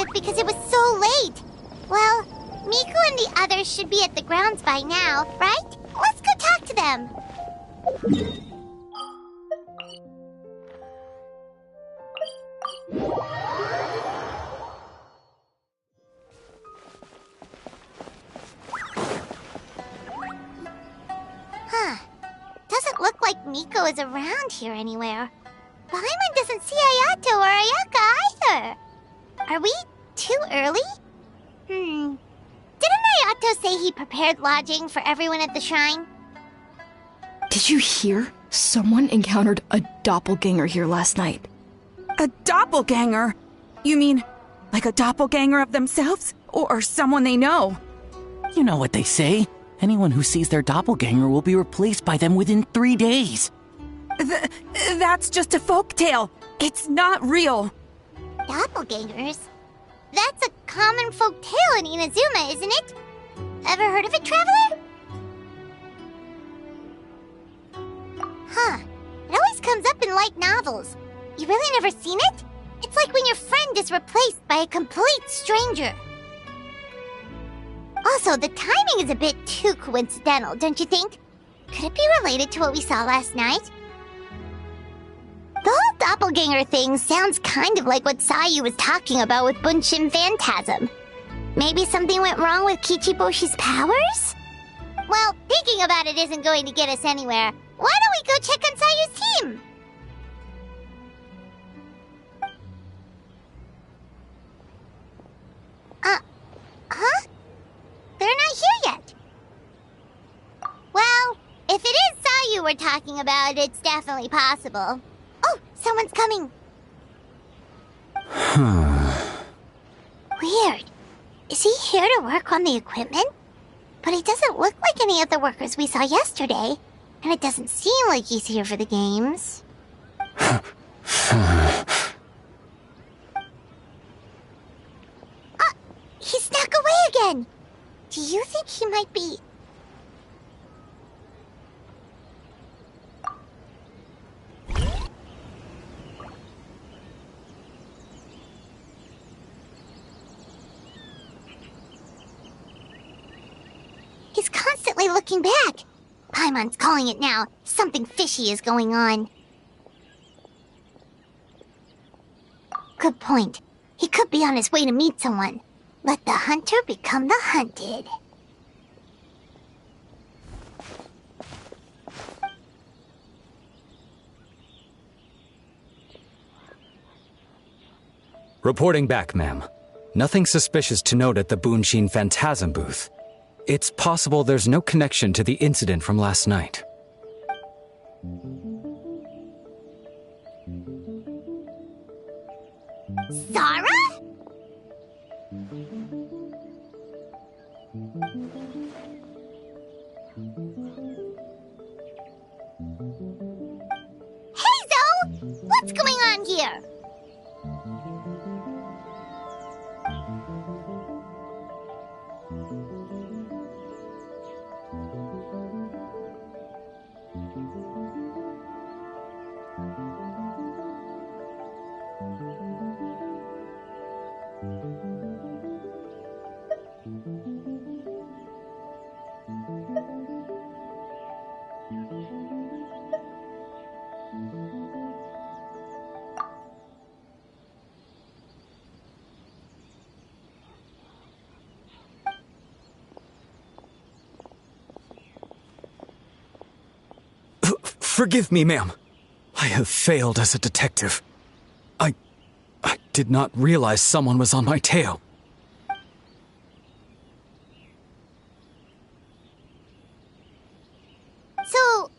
with because it was so late. Well, Miku and the others should be at the grounds by now, right? Let's go talk to them. Huh. Doesn't look like Miko is around here anywhere. Paimon doesn't see Ayato or Ayaka either. Are we too early? Didn't Ayato say he prepared lodging for everyone at the shrine? Did you hear? Someone encountered a doppelganger here last night. A doppelganger? You mean, like a doppelganger of themselves? Or someone they know? You know what they say. Anyone who sees their doppelganger will be replaced by them within 3 days. That's just a folktale. It's not real. Doppelgangers? That's a common folk tale in Inazuma, isn't it? Ever heard of it, Traveler? Huh. It always comes up in light novels. You really never seen it? It's like when your friend is replaced by a complete stranger. Also, the timing is a bit too coincidental, don't you think? Could it be related to what we saw last night? The whole doppelganger thing sounds kind of like what Sayu was talking about with Bunshin Phantasm. Maybe something went wrong with Kichiboshi's powers? Well, thinking about it isn't going to get us anywhere. Why don't we go check on Sayu's team? Huh? They're not here yet. Well, if it is Sayu we're talking about, it's definitely possible. Oh, someone's coming. Weird. Is he here to work on the equipment? But he doesn't look like any of the workers we saw yesterday. And it doesn't seem like he's here for the games. He snuck away again. Do you think he might be... He's constantly looking back. Paimon's calling it now. Something fishy is going on. Good point. He could be on his way to meet someone. Let the hunter become the hunted. Reporting back, ma'am. Nothing suspicious to note at the Bunshin Phantasm booth. It's possible there's no connection to the incident from last night. Zara? Hey, Zoe! What's going on here? Forgive me, ma'am. I have failed as a detective. I did not realize someone was on my tail. So,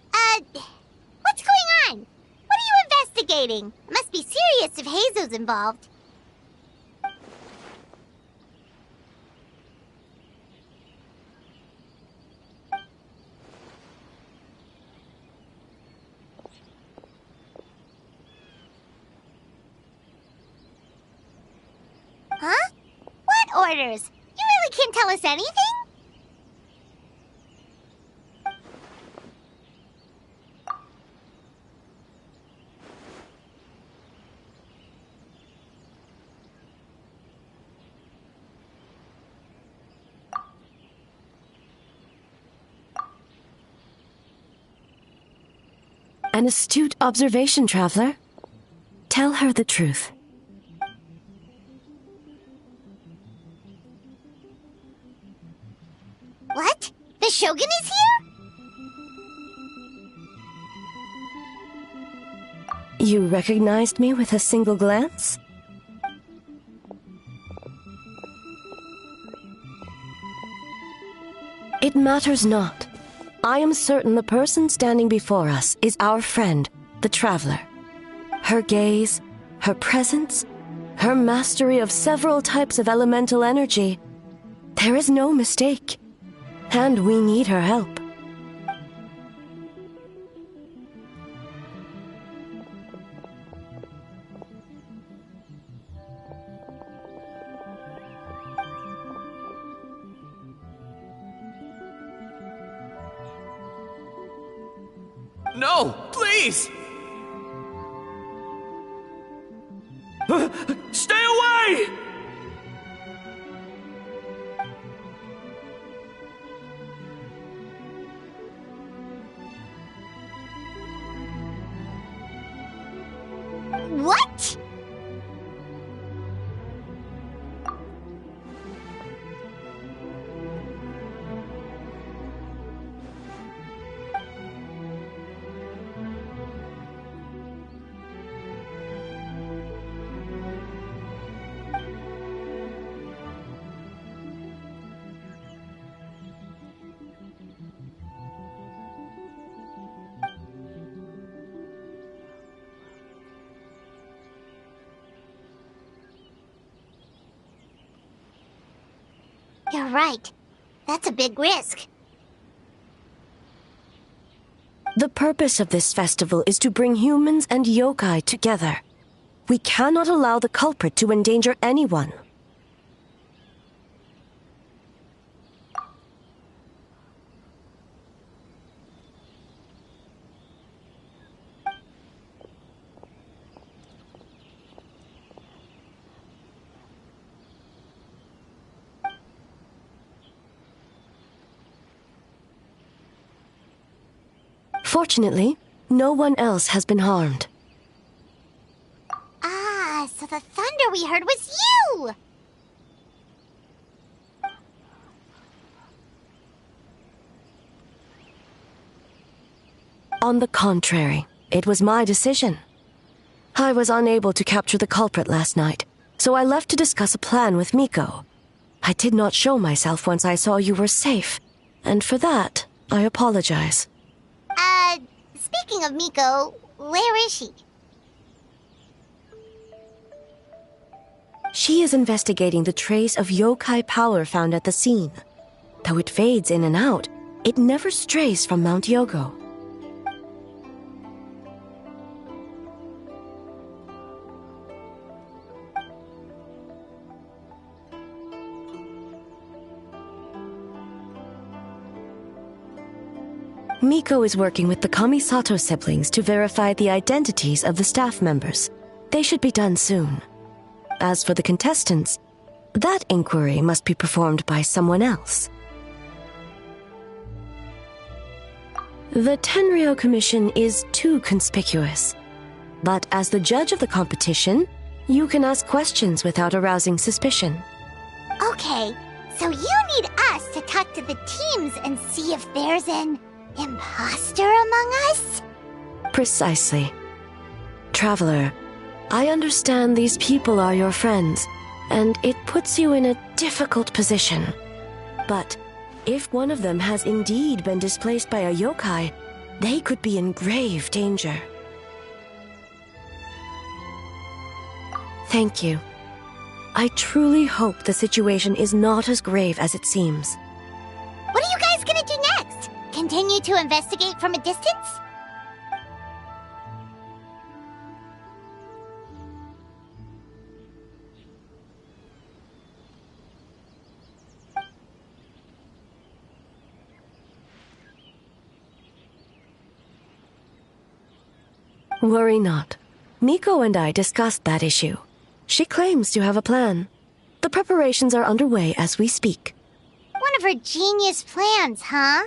what's going on? What are you investigating? It must be serious if Heizo's involved. Huh? What orders? You really can't tell us anything? An astute observation, traveler. Tell her the truth. What? The Shogun is here? You recognized me with a single glance? It matters not. I am certain the person standing before us is our friend, the Traveler. Her gaze, her presence, her mastery of several types of elemental energy. There is no mistake. And we need her help. No, please! Stay away! What? You're right. That's a big risk. The purpose of this festival is to bring humans and yokai together. We cannot allow the culprit to endanger anyone. Fortunately, no one else has been harmed. Ah, so the thunder we heard was you! On the contrary, it was my decision. I was unable to capture the culprit last night, so I left to discuss a plan with Miko. I did not show myself once I saw you were safe, and for that, I apologize. Speaking of Miko, where is she? She is investigating the trace of yokai power found at the scene. Though it fades in and out, it never strays from Mount Yogo. Miko is working with the Kamisato siblings to verify the identities of the staff members. They should be done soon. As for the contestants, that inquiry must be performed by someone else. The Tenryou Commission is too conspicuous. But as the judge of the competition, you can ask questions without arousing suspicion. Okay, so you need us to talk to the teams and see if there's an imposter among us? Precisely. Traveler, I understand these people are your friends, and it puts you in a difficult position. But if one of them has indeed been displaced by a yokai, they could be in grave danger. Thank you. I truly hope the situation is not as grave as it seems. What are you guys gonna do next? Continue to investigate from a distance? Worry not. Miko and I discussed that issue. She claims to have a plan. The preparations are underway as we speak. One of her genius plans, huh?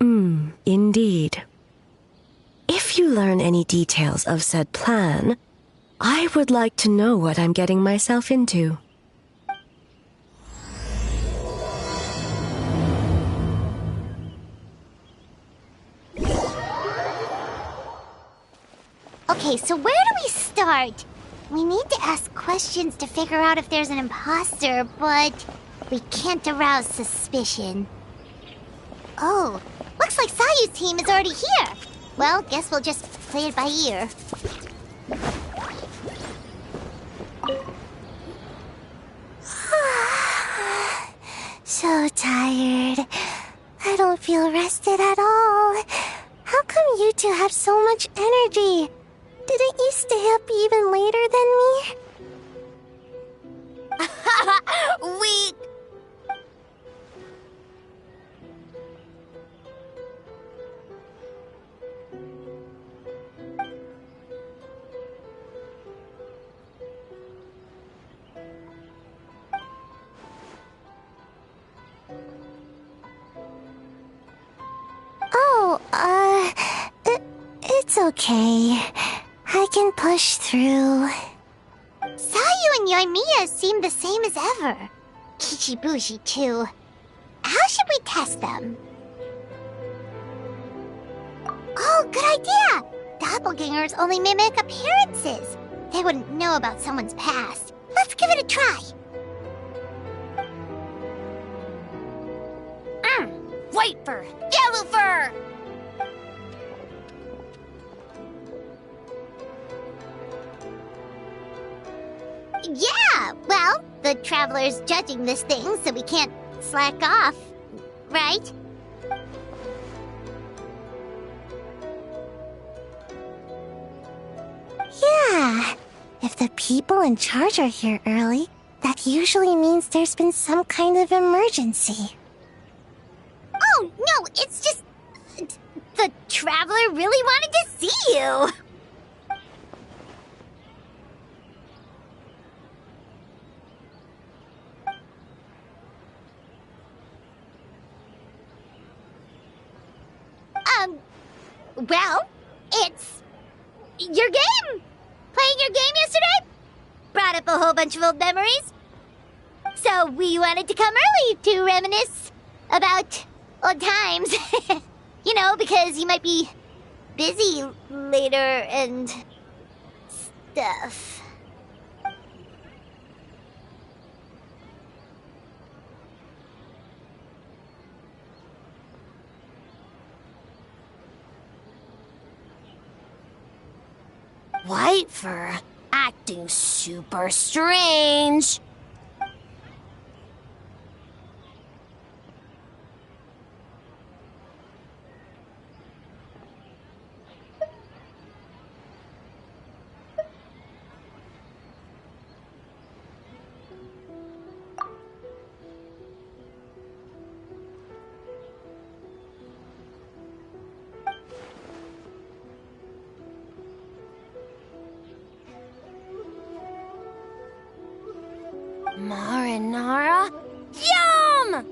Indeed. If you learn any details of said plan, I would like to know what I'm getting myself into. Okay, so where do we start? We need to ask questions to figure out if there's an imposter, but we can't arouse suspicion. Oh, looks like Sayu's team is already here. Well, guess we'll just play it by ear. So tired. I don't feel rested at all. How come you two have so much energy? Didn't you stay up even later than me? We... It's okay. I can push through. Sayu and Yoimiya seem the same as ever. Kichibushi, too. How should we test them? Oh, good idea! Doppelgangers only mimic appearances. They wouldn't know about someone's past. Let's give it a try. White fur! Yellow fur! Yeah, well, the Traveler's judging this thing, so we can't slack off, right? Yeah, if the people in charge are here early, that usually means there's been some kind of emergency. Oh, no, it's just... the Traveler really wanted to see you! Well, it's... your game! Playing your game yesterday? Brought up a whole bunch of old memories. So we wanted to come early to reminisce about old times. You know, because you might be busy later and... stuff. White fur, acting super strange. Marinara? Yum!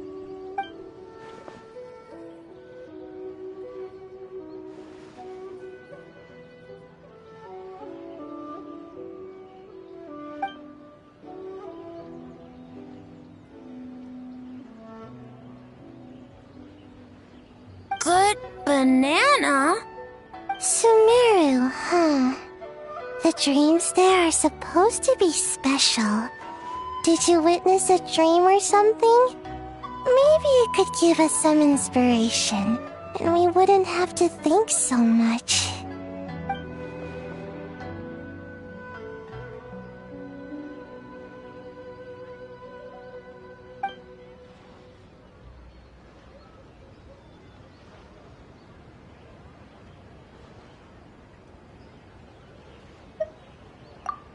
Good banana? Sumeru, huh? The dreams there are supposed to be special. Did you witness a dream or something? Maybe it could give us some inspiration, and we wouldn't have to think so much.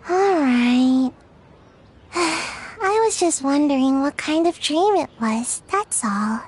Alright. I was just wondering what kind of dream it was, that's all.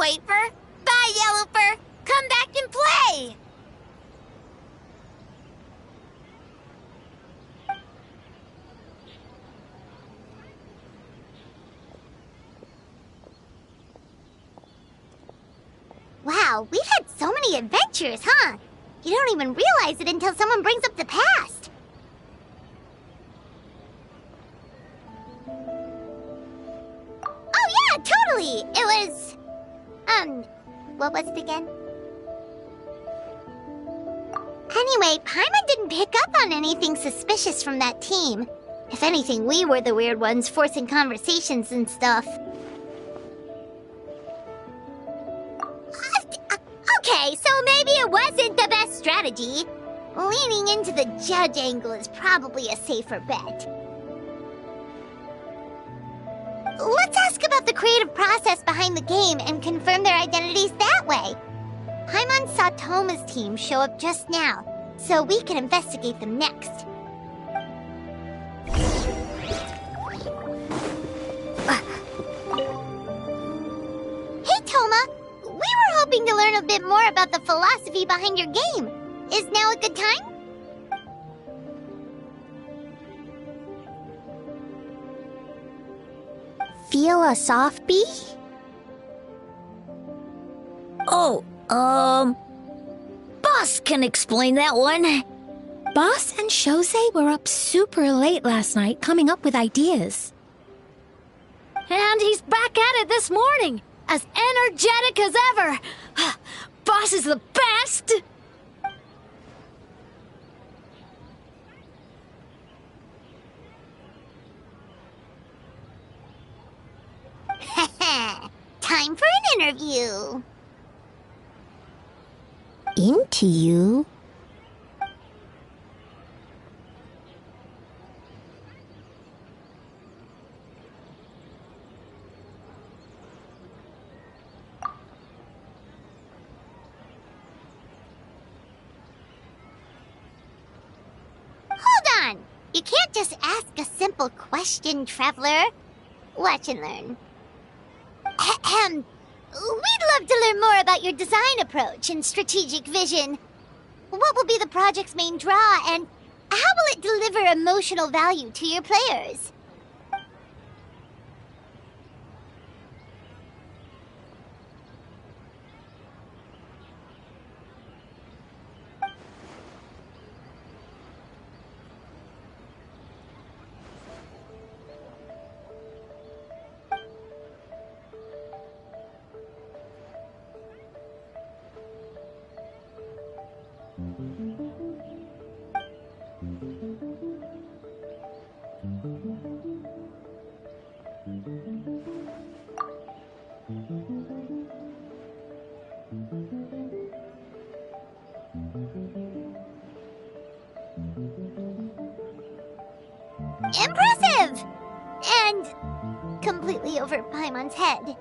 Whitefer. Bye, Yellowfer. Come back and play. Wow, we've had so many adventures, huh? You don't even realize it until someone brings up the past. Oh yeah, totally! It was... what was it again? Anyway, Paimon didn't pick up on anything suspicious from that team. If anything, we were the weird ones forcing conversations and stuff. Okay, so maybe it wasn't the best strategy. Leaning into the judge angle is probably a safer bet. Let's ask about the creative process behind the game and confirm their identities that way. Paimon saw Toma's team show up just now, so we can investigate them next. Hey, Toma! We were hoping to learn a bit more about the philosophy behind your game. Is now a good time? Philosophy? Oh, Boss can explain that one. Boss and Shosei were up super late last night coming up with ideas. And he's back at it this morning, as energetic as ever. Boss is the best! Time for an interview. Into you? Hold on! You can't just ask a simple question, Traveler. Watch and learn. We'd love to learn more about your design approach and strategic vision. What will be the project's main draw, and how will it deliver emotional value to your players? Impressive! And completely over Paimon's head.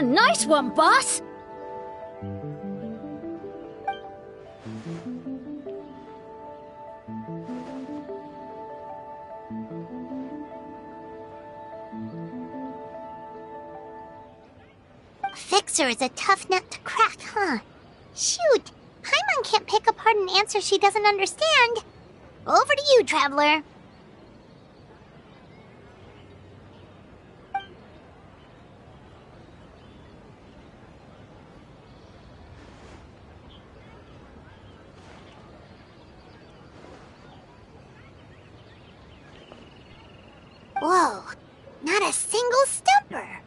Nice one, boss! Fixer is a tough nut to crack, huh? Shoot! Paimon can't pick apart an answer she doesn't understand. Over to you, Traveler. Whoa, not a single stumper.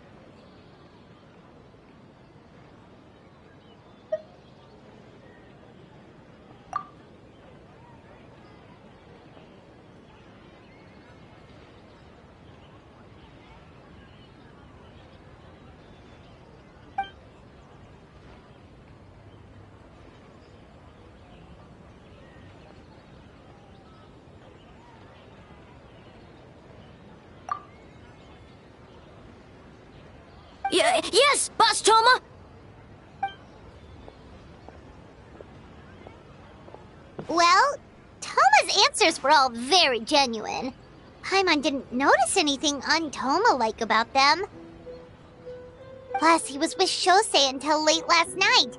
Yes, Boss Toma! Well, Toma answers were all very genuine. Paimon didn't notice anything un-Toma-like about them. Plus, he was with Shosei until late last night.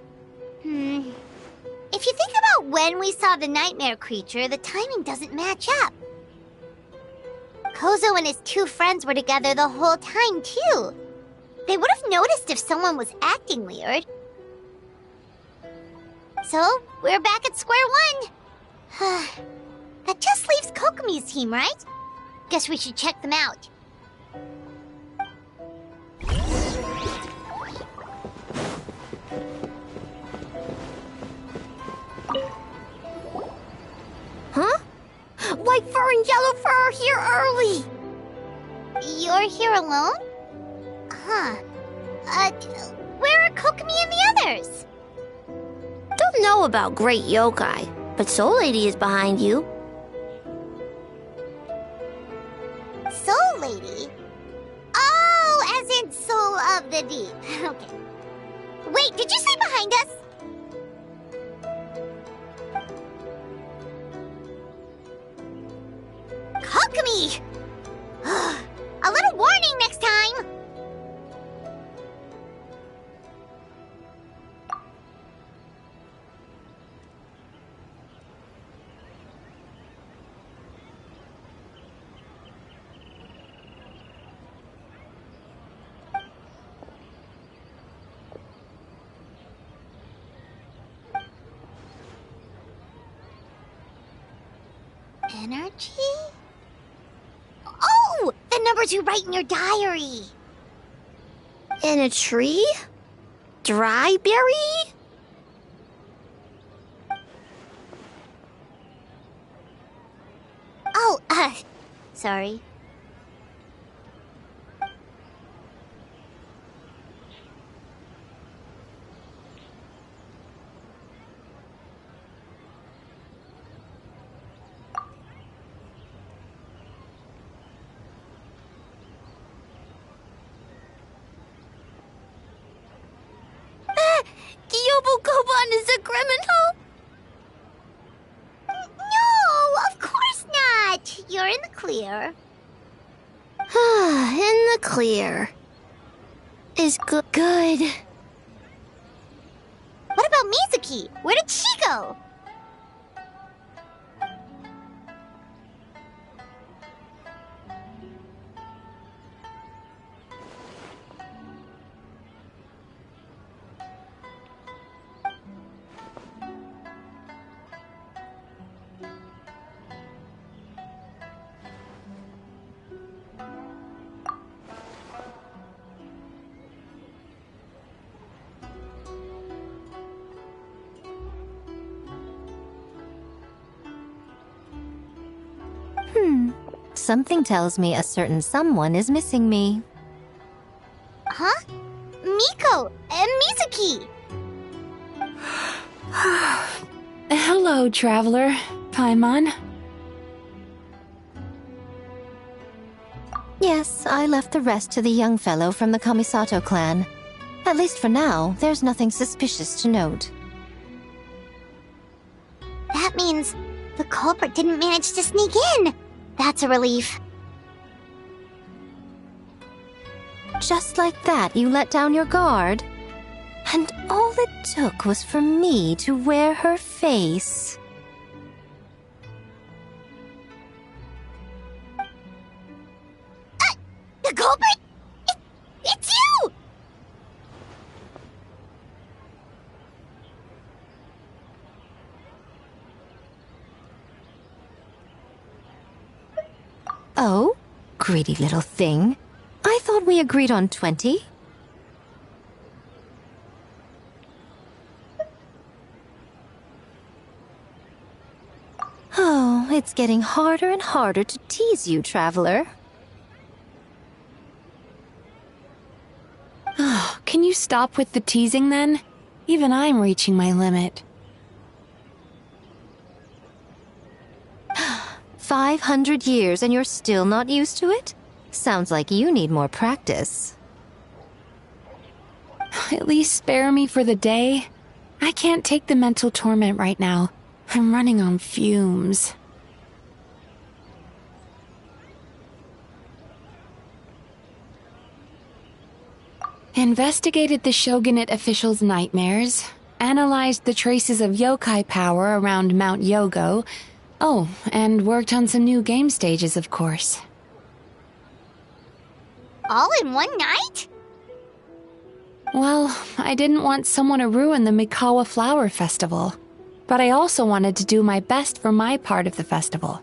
If you think about when we saw the nightmare creature, the timing doesn't match up. Kozo and his two friends were together the whole time, too. They would have noticed if someone was acting weird. So, we're back at square one. That just leaves Kokomi's team, right? Guess we should check them out. Huh? White fur and yellow fur are here early! You're here alone? Huh. Where are Kokomi and the others? Don't know about Great Yokai, but Soul Lady is behind you. Soul Lady? Oh, as in Soul of the Deep. Okay. Wait, did you say behind us? Kokomi! A little warning next time! Energy? Oh! The numbers you write in your diary! In a tree? Dry berry? Oh, sorry. Yobukoban is a criminal? No, of course not! You're in the clear. In the clear. Is good. What about Mizuki? Where did she go? Something tells me a certain someone is missing me. Huh? Miko and Mizuki! Hello, traveler. Paimon. Yes, I left the rest to the young fellow from the Kamisato clan. At least for now, there's nothing suspicious to note. That means the culprit didn't manage to sneak in. That's a relief. Just like that, you let down your guard? And all it took was for me to wear her face. The culprit? It's you! Oh? Greedy little thing. I thought we agreed on 20. Oh, it's getting harder and harder to tease you, traveler. Oh, can you stop with the teasing then? Even I'm reaching my limit. 500 years and you're still not used to it? Sounds like you need more practice. At least spare me for the day. I can't take the mental torment right now. I'm running on fumes. Investigated the shogunate officials' nightmares, analyzed the traces of yokai power around Mount Yogo. Oh, and worked on some new game stages, of course. All in one night? Well, I didn't want someone to ruin the Mikawa Flower Festival, but I also wanted to do my best for my part of the festival.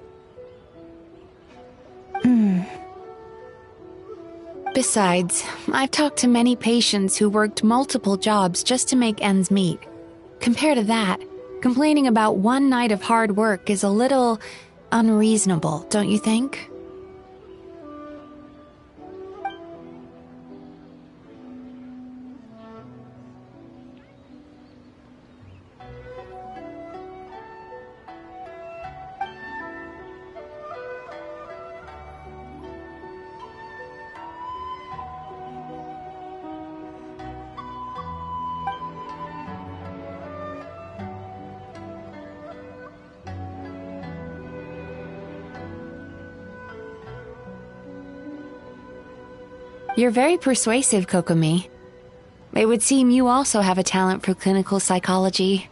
Besides, I've talked to many patients who worked multiple jobs just to make ends meet. Compared to that, complaining about one night of hard work is a little unreasonable, don't you think? You're very persuasive, Kokomi. It would seem you also have a talent for clinical psychology.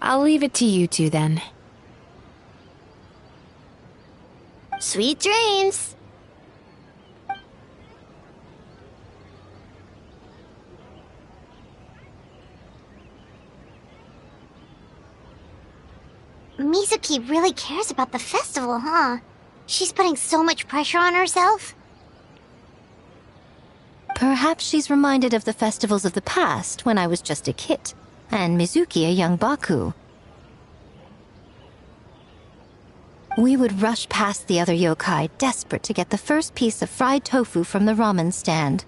I'll leave it to you two then. Sweet dreams! Mizuki really cares about the festival, huh? She's putting so much pressure on herself. Perhaps she's reminded of the festivals of the past when I was just a kid, and Mizuki a young Baku. We would rush past the other yokai, desperate to get the first piece of fried tofu from the ramen stand.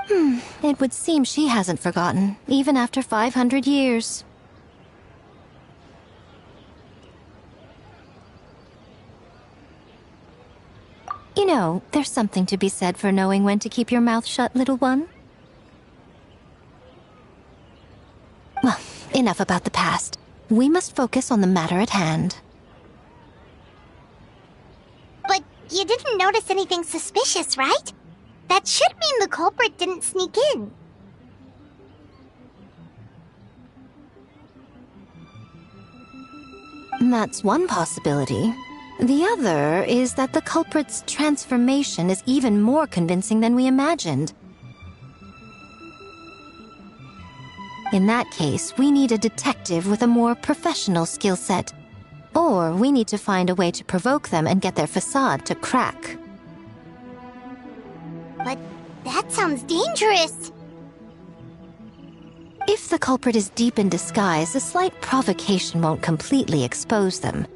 It would seem she hasn't forgotten, even after 500 years. You know, there's something to be said for knowing when to keep your mouth shut, little one. Well, enough about the past. We must focus on the matter at hand. But you didn't notice anything suspicious, right? That should mean the culprit didn't sneak in. That's one possibility. The other is that the culprit's transformation is even more convincing than we imagined. In that case, we need a detective with a more professional skill set. Or we need to find a way to provoke them and get their facade to crack. But that sounds dangerous. If the culprit is deep in disguise, a slight provocation won't completely expose them.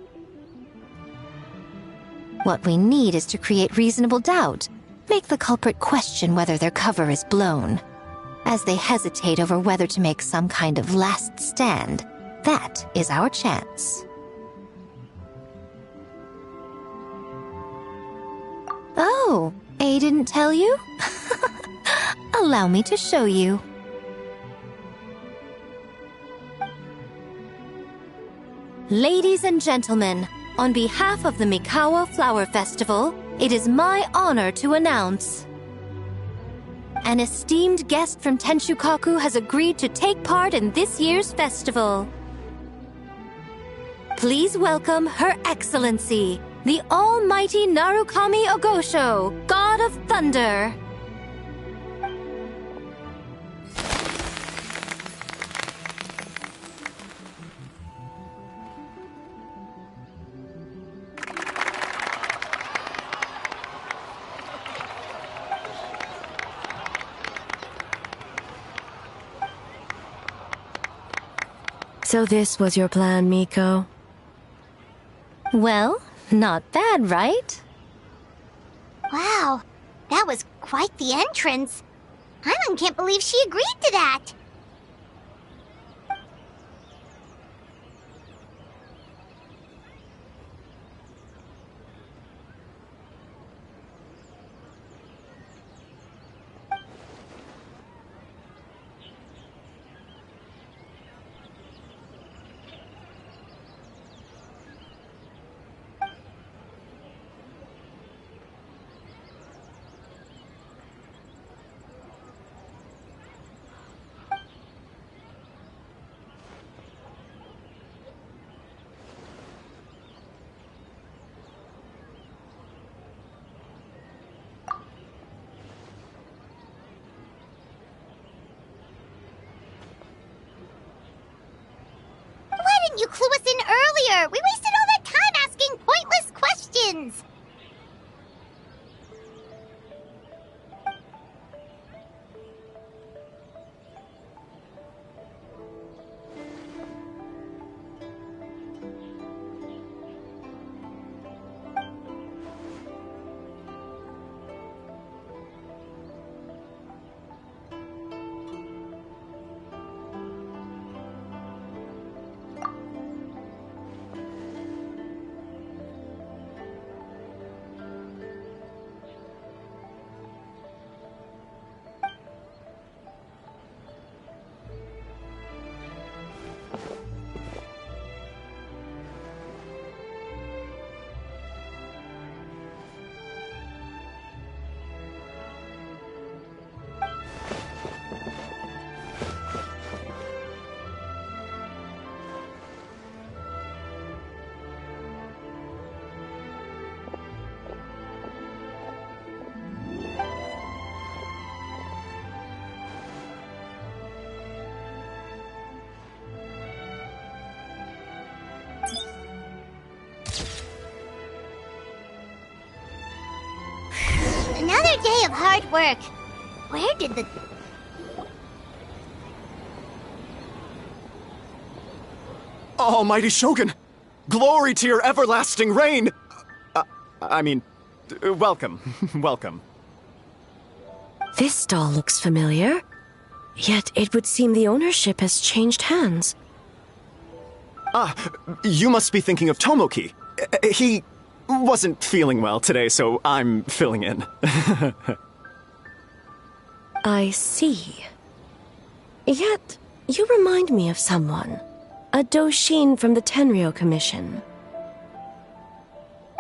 What we need is to create reasonable doubt, make the culprit question whether their cover is blown. As they hesitate over whether to make some kind of last stand, that is our chance. Oh, A didn't tell you? Allow me to show you. Ladies and gentlemen, on behalf of the Mikawa Flower Festival, it is my honor to announce an esteemed guest from Tenshukaku has agreed to take part in this year's festival. Please welcome Her Excellency, the Almighty Narukami Ogosho, God of Thunder. So this was your plan, Miko? Well, not bad, right? Wow, that was quite the entrance. Paimon can't believe she agreed to that. didn't you clue us in earlier? We wasted all that time asking pointless questions. Another day of hard work. Where did the... Almighty Shogun! Glory to your everlasting reign! Welcome. Welcome. This stall looks familiar. Yet it would seem the ownership has changed hands. You must be thinking of Tomoki. He wasn't feeling well today, so I'm filling in. I see. Yet, you remind me of someone. A Doshin from the Tenryo Commission.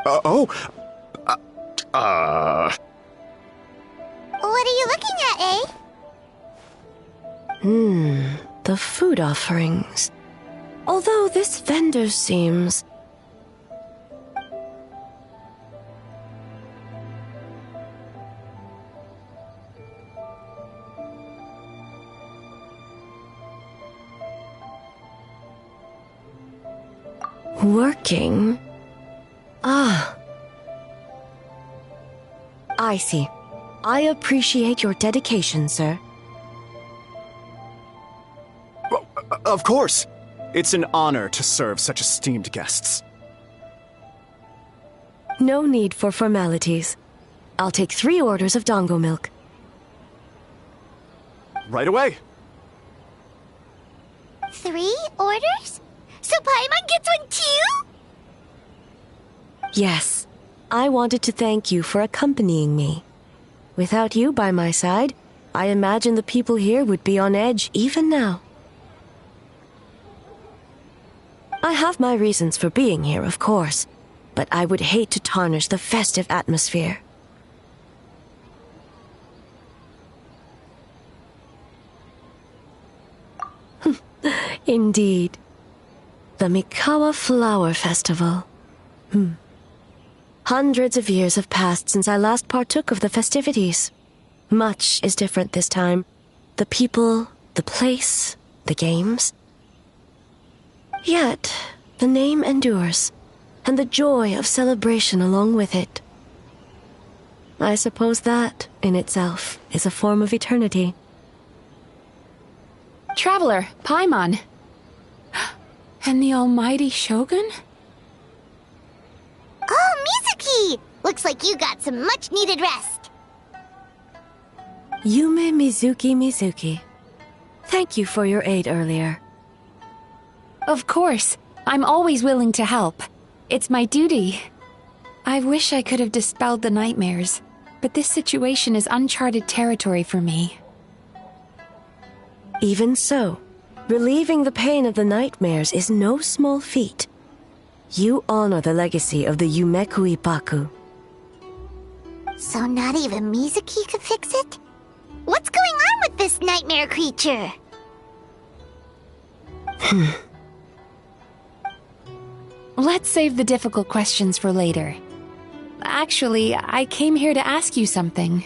What are you looking at, eh? The food offerings. Although this vendor seems... working? I see. I appreciate your dedication, sir. Well, of course. It's an honor to serve such esteemed guests. No need for formalities. I'll take 3 orders of dango milk. Right away. 3 orders? So Paimon gets one too? Yes. I wanted to thank you for accompanying me. Without you by my side, I imagine the people here would be on edge even now. I have my reasons for being here, of course, but I would hate to tarnish the festive atmosphere. Indeed. The Mikawa Flower Festival. Hundreds of years have passed since I last partook of the festivities. Much is different this time. The people, the place, the games. Yet, the name endures, and the joy of celebration along with it. I suppose that, in itself, is a form of eternity. Traveler, Paimon. And the almighty Shogun? Oh, Mizuki! Looks like you got some much-needed rest. Yume Mizuki. Thank you for your aid earlier. Of course. I'm always willing to help. It's my duty. I wish I could have dispelled the nightmares, but this situation is uncharted territory for me. Even so, relieving the pain of the nightmares is no small feat. You honor the legacy of the Yumeku Ippaku. So not even Mizuki could fix it? What's going on with this nightmare creature? Let's save the difficult questions for later. Actually, I came here to ask you something.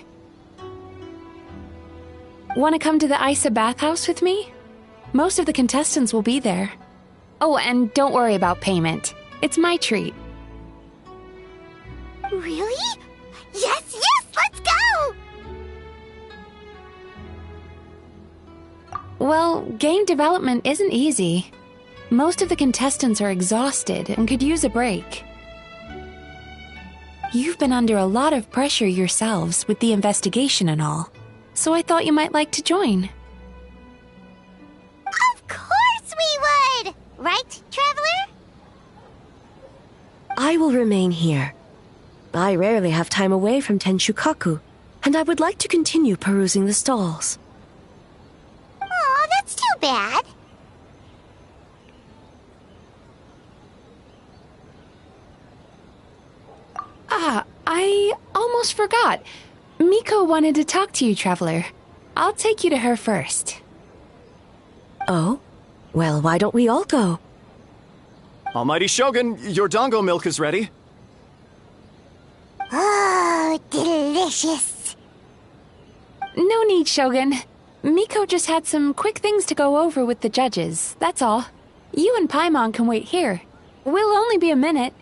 Want to come to the Isa bathhouse with me? Most of the contestants will be there. Oh, and don't worry about payment. It's my treat. Really? Yes, let's go! Well, game development isn't easy. Most of the contestants are exhausted and could use a break. You've been under a lot of pressure yourselves with the investigation and all, so I thought you might like to join. Of course we would! Right, Traveler? I will remain here. I rarely have time away from Tenshukaku, and I would like to continue perusing the stalls. Aw, that's too bad. I almost forgot. Miko wanted to talk to you, Traveler. I'll take you to her first. Oh? Well, why don't we all go? Almighty Shogun, your dango milk is ready. Oh, delicious. No need, Shogun. Miko just had some quick things to go over with the judges, that's all. You and Paimon can wait here. We'll only be a minute.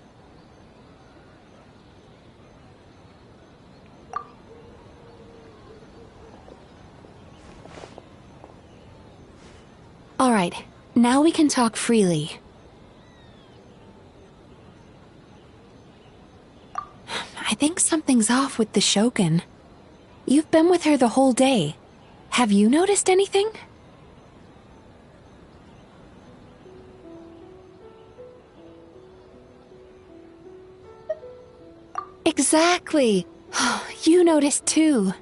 Alright, now we can talk freely. I think something's off with the Shogun. You've been with her the whole day. Have you noticed anything? Exactly. You noticed too.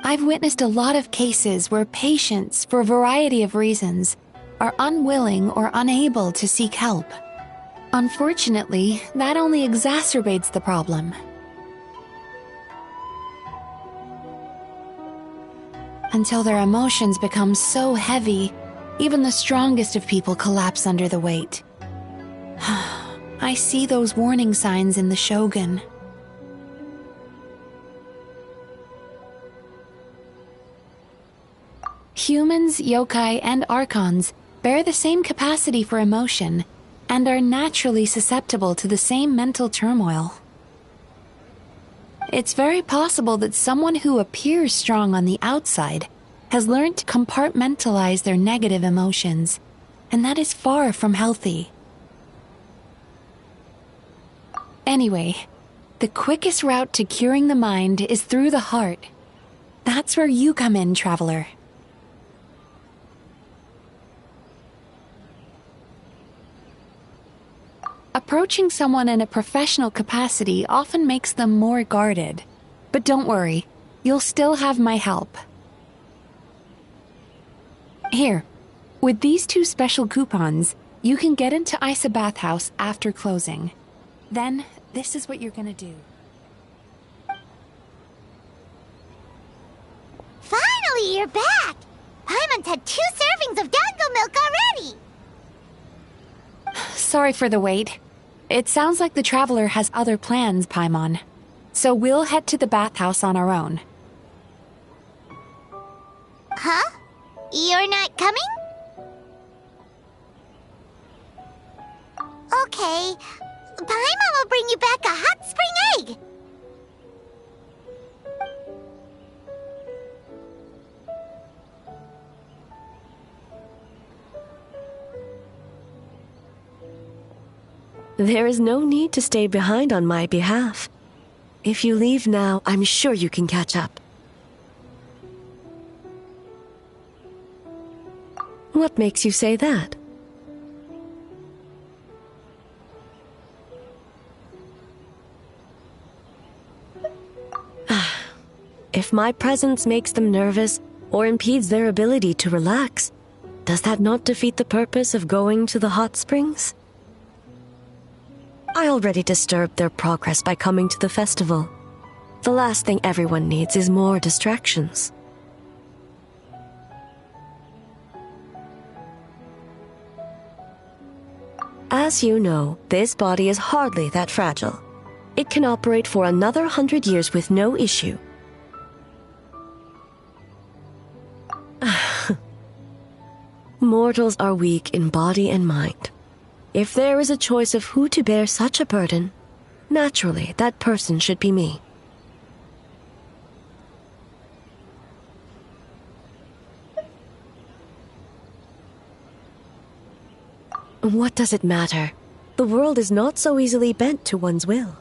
I've witnessed a lot of cases where patients, for a variety of reasons, are unwilling or unable to seek help. Unfortunately, that only exacerbates the problem. Until their emotions become so heavy, even the strongest of people collapse under the weight. I see those warning signs in the Shogun. Humans, yokai, and archons bear the same capacity for emotion and are naturally susceptible to the same mental turmoil. It's very possible that someone who appears strong on the outside has learned to compartmentalize their negative emotions, and that is far from healthy. Anyway, the quickest route to curing the mind is through the heart. That's where you come in, Traveler. Approaching someone in a professional capacity often makes them more guarded. But don't worry, you'll still have my help. Here, with these 2 special coupons, you can get into Isa Bathhouse after closing. Then, this is what you're gonna do. Finally, you're back! Paimon's had 2 servings of dango milk already! Sorry for the wait. It sounds like the Traveler has other plans, Paimon. So we'll head to the bathhouse on our own. Huh? You're not coming? Okay. Paimon will bring you back a hot spring egg! There is no need to stay behind on my behalf. If you leave now, I'm sure you can catch up. What makes you say that? If my presence makes them nervous or impedes their ability to relax, does that not defeat the purpose of going to the hot springs? I already disturbed their progress by coming to the festival. The last thing everyone needs is more distractions. As you know, this body is hardly that fragile. It can operate for another 100 years with no issue. Mortals are weak in body and mind. If there is a choice of who to bear such a burden, naturally that person should be me. What does it matter? The world is not so easily bent to one's will.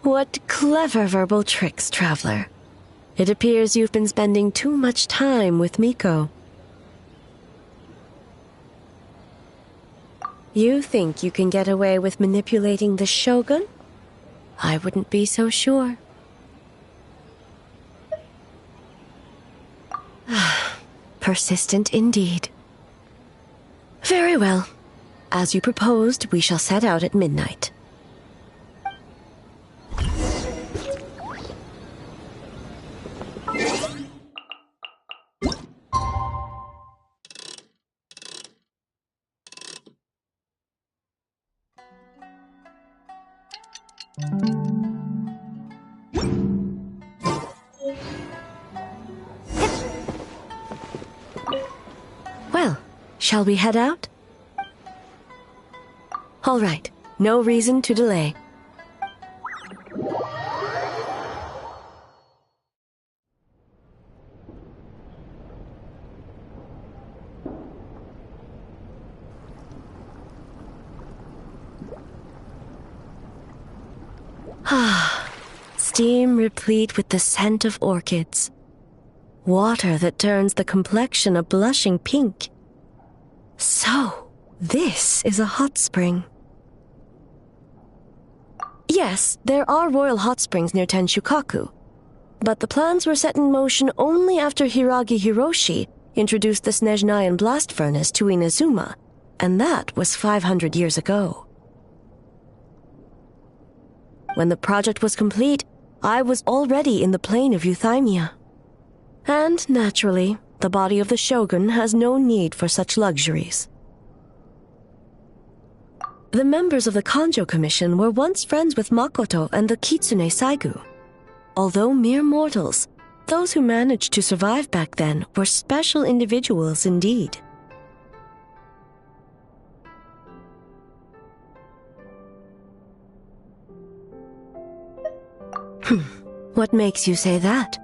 What clever verbal tricks, Traveler. It appears you've been spending too much time with Miko. You think you can get away with manipulating the Shogun? I wouldn't be so sure. Persistent indeed. Very well. As you proposed, we shall set out at midnight. Well, shall we head out? All right, no reason to delay. Steam replete with the scent of orchids. Water that turns the complexion a blushing pink. So, this is a hot spring. Yes, there are royal hot springs near Tenshukaku, but the plans were set in motion only after Hiragi Hiroshi introduced the Snezhnayan blast furnace to Inazuma, and that was 500 years ago. When the project was complete, I was already in the plain of Euthymia. And, naturally, the body of the Shogun has no need for such luxuries. The members of the Kanjo Commission were once friends with Makoto and the Kitsune Saigu. Although mere mortals, those who managed to survive back then were special individuals indeed. What makes you say that?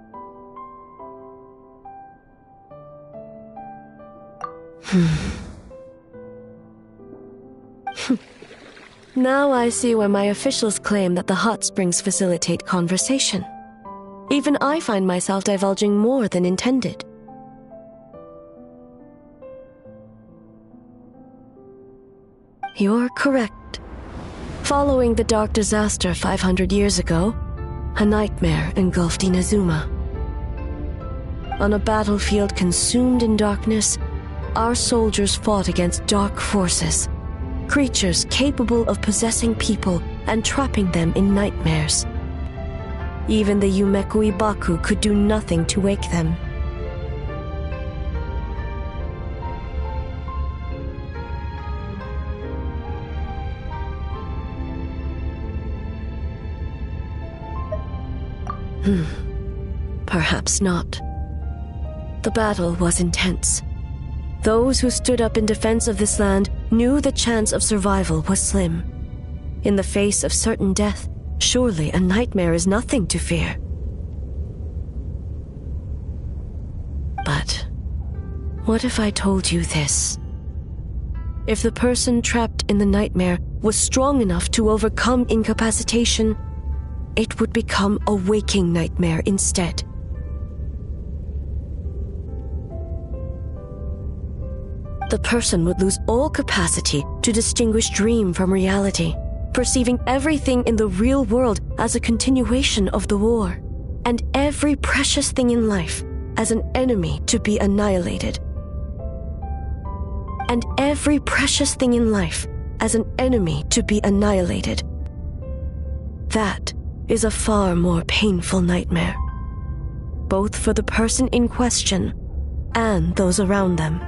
Now I see why my officials claim that the hot springs facilitate conversation. Even I find myself divulging more than intended. You're correct. Following the dark disaster 500 years ago, a nightmare engulfed Inazuma. On a battlefield consumed in darkness, our soldiers fought against dark forces, creatures capable of possessing people and trapping them in nightmares. Even the Yumeku Ibaku could do nothing to wake them. Perhaps not. The battle was intense. Those who stood up in defense of this land knew the chance of survival was slim. In the face of certain death, surely a nightmare is nothing to fear. But what if I told you this? If the person trapped in the nightmare was strong enough to overcome incapacitation, it would become a waking nightmare instead. The person would lose all capacity to distinguish dream from reality, perceiving everything in the real world as a continuation of the war. and every precious thing in life as an enemy to be annihilated. And every precious thing in life as an enemy to be annihilated. That is a far more painful nightmare, both for the person in question and those around them.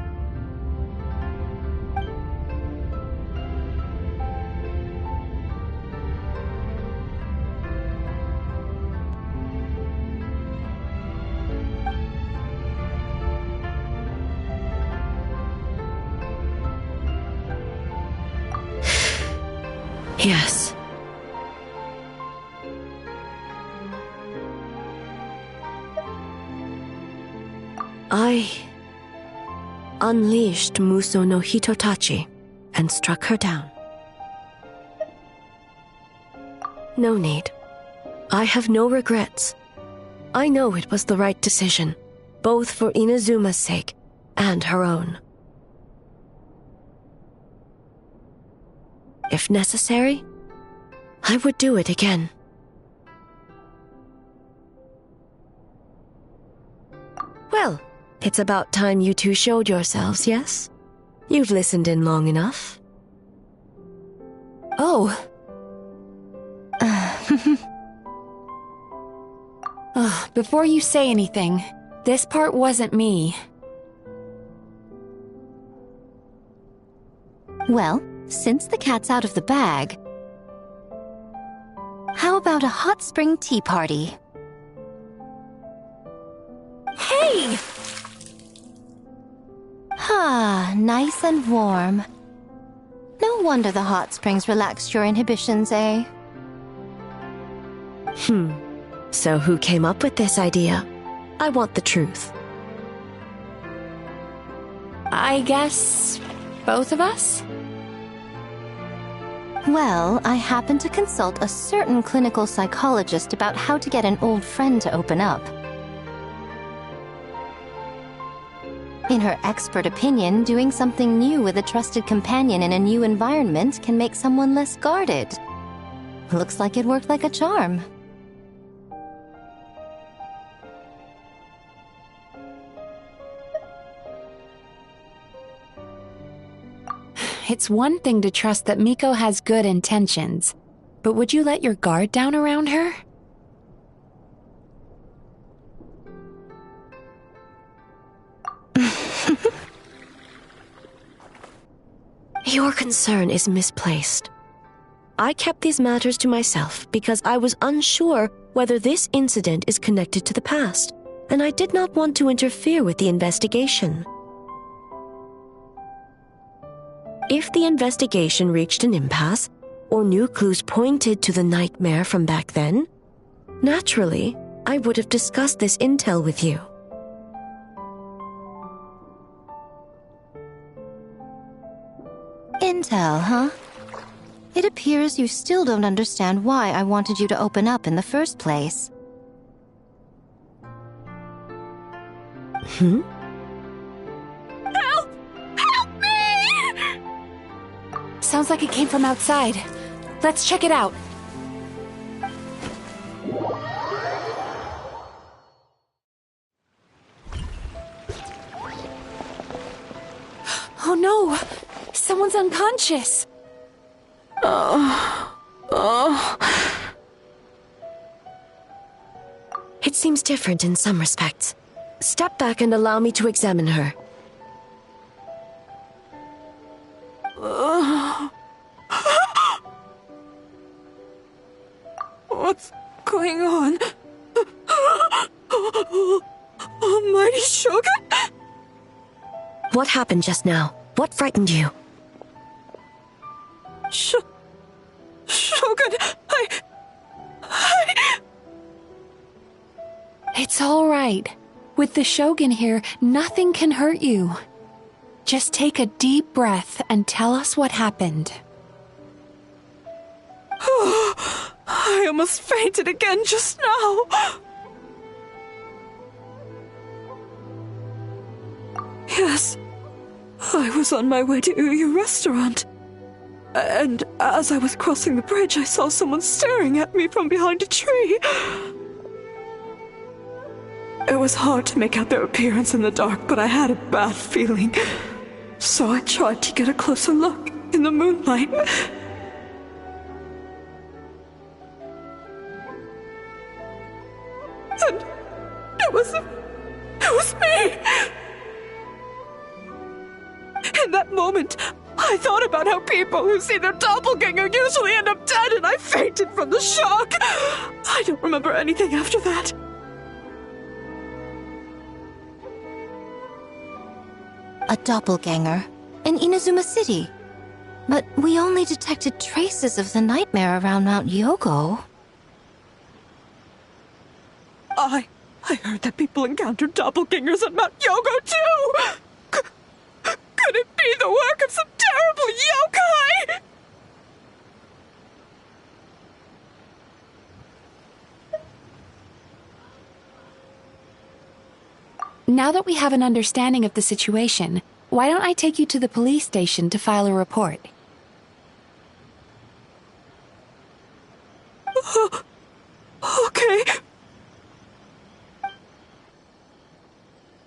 Yes. I unleashed Muso no Hitotachi and struck her down. No need. I have no regrets. I know it was the right decision, both for Inazuma's sake and her own. If necessary, I would do it again. Well, it's about time you two showed yourselves, yes? You've listened in long enough. Oh. Before you say anything, this part wasn't me. Well, since the cat's out of the bag, how about a hot spring tea party? Hey! Ah, nice and warm. No wonder the hot springs relaxed your inhibitions, eh? So who came up with this idea? I want the truth. I guess both of us? Well, I happened to consult a certain clinical psychologist about how to get an old friend to open up. In her expert opinion, doing something new with a trusted companion in a new environment can make someone less guarded. Looks like it worked like a charm. It's one thing to trust that Miko has good intentions, but would you let your guard down around her? Your concern is misplaced. I kept these matters to myself because I was unsure whether this incident is connected to the past, and I did not want to interfere with the investigation. If the investigation reached an impasse, or new clues pointed to the nightmare from back then, naturally, I would have discussed this intel with you. Intel, huh? It appears you still don't understand why I wanted you to open up in the first place. Help! Help me! Sounds like it came from outside. Let's check it out. Oh no! Someone's unconscious! It seems different in some respects. Step back and allow me to examine her. What's going on? Almighty Shogun? What happened just now? What frightened you? Shogun, It's all right. With the Shogun here, nothing can hurt you. Just take a deep breath and tell us what happened. I almost fainted again just now. Yes, I was on my way to Yuugei restaurant. And as I was crossing the bridge, I saw someone staring at me from behind a tree. It was hard to make out their appearance in the dark, but I had a bad feeling. So I tried to get a closer look in the moonlight. And it was me! In that moment, I thought about how people who see their doppelganger usually end up dead, and I fainted from the shock. I don't remember anything after that. A doppelganger in Inazuma City. But we only detected traces of the nightmare around Mount Yuugei. I heard that people encountered doppelgangers at Mount Yuugei too! Could it be the work of some terrible yokai? Now that we have an understanding of the situation, why don't I take you to the police station to file a report? Okay.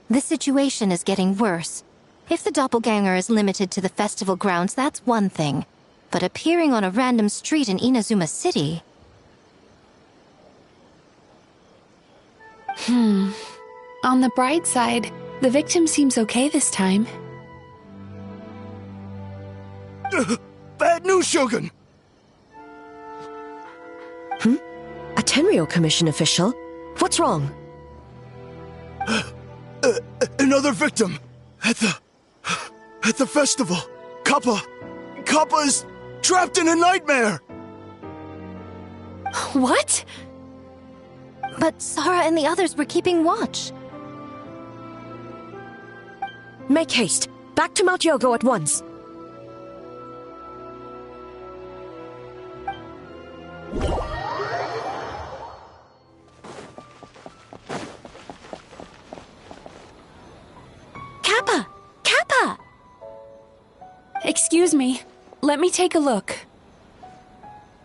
The situation is getting worse. If the doppelganger is limited to the festival grounds, that's one thing. But appearing on a random street in Inazuma City... On the bright side, the victim seems okay this time. Bad news, Shogun! A Tenryou Commission official? What's wrong? Another victim! At the festival! Kappa is trapped in a nightmare! What? But Sara and the others were keeping watch. Make haste. Back to Mount Yuugei at once. Kappa! Kappa! Excuse me. Let me take a look.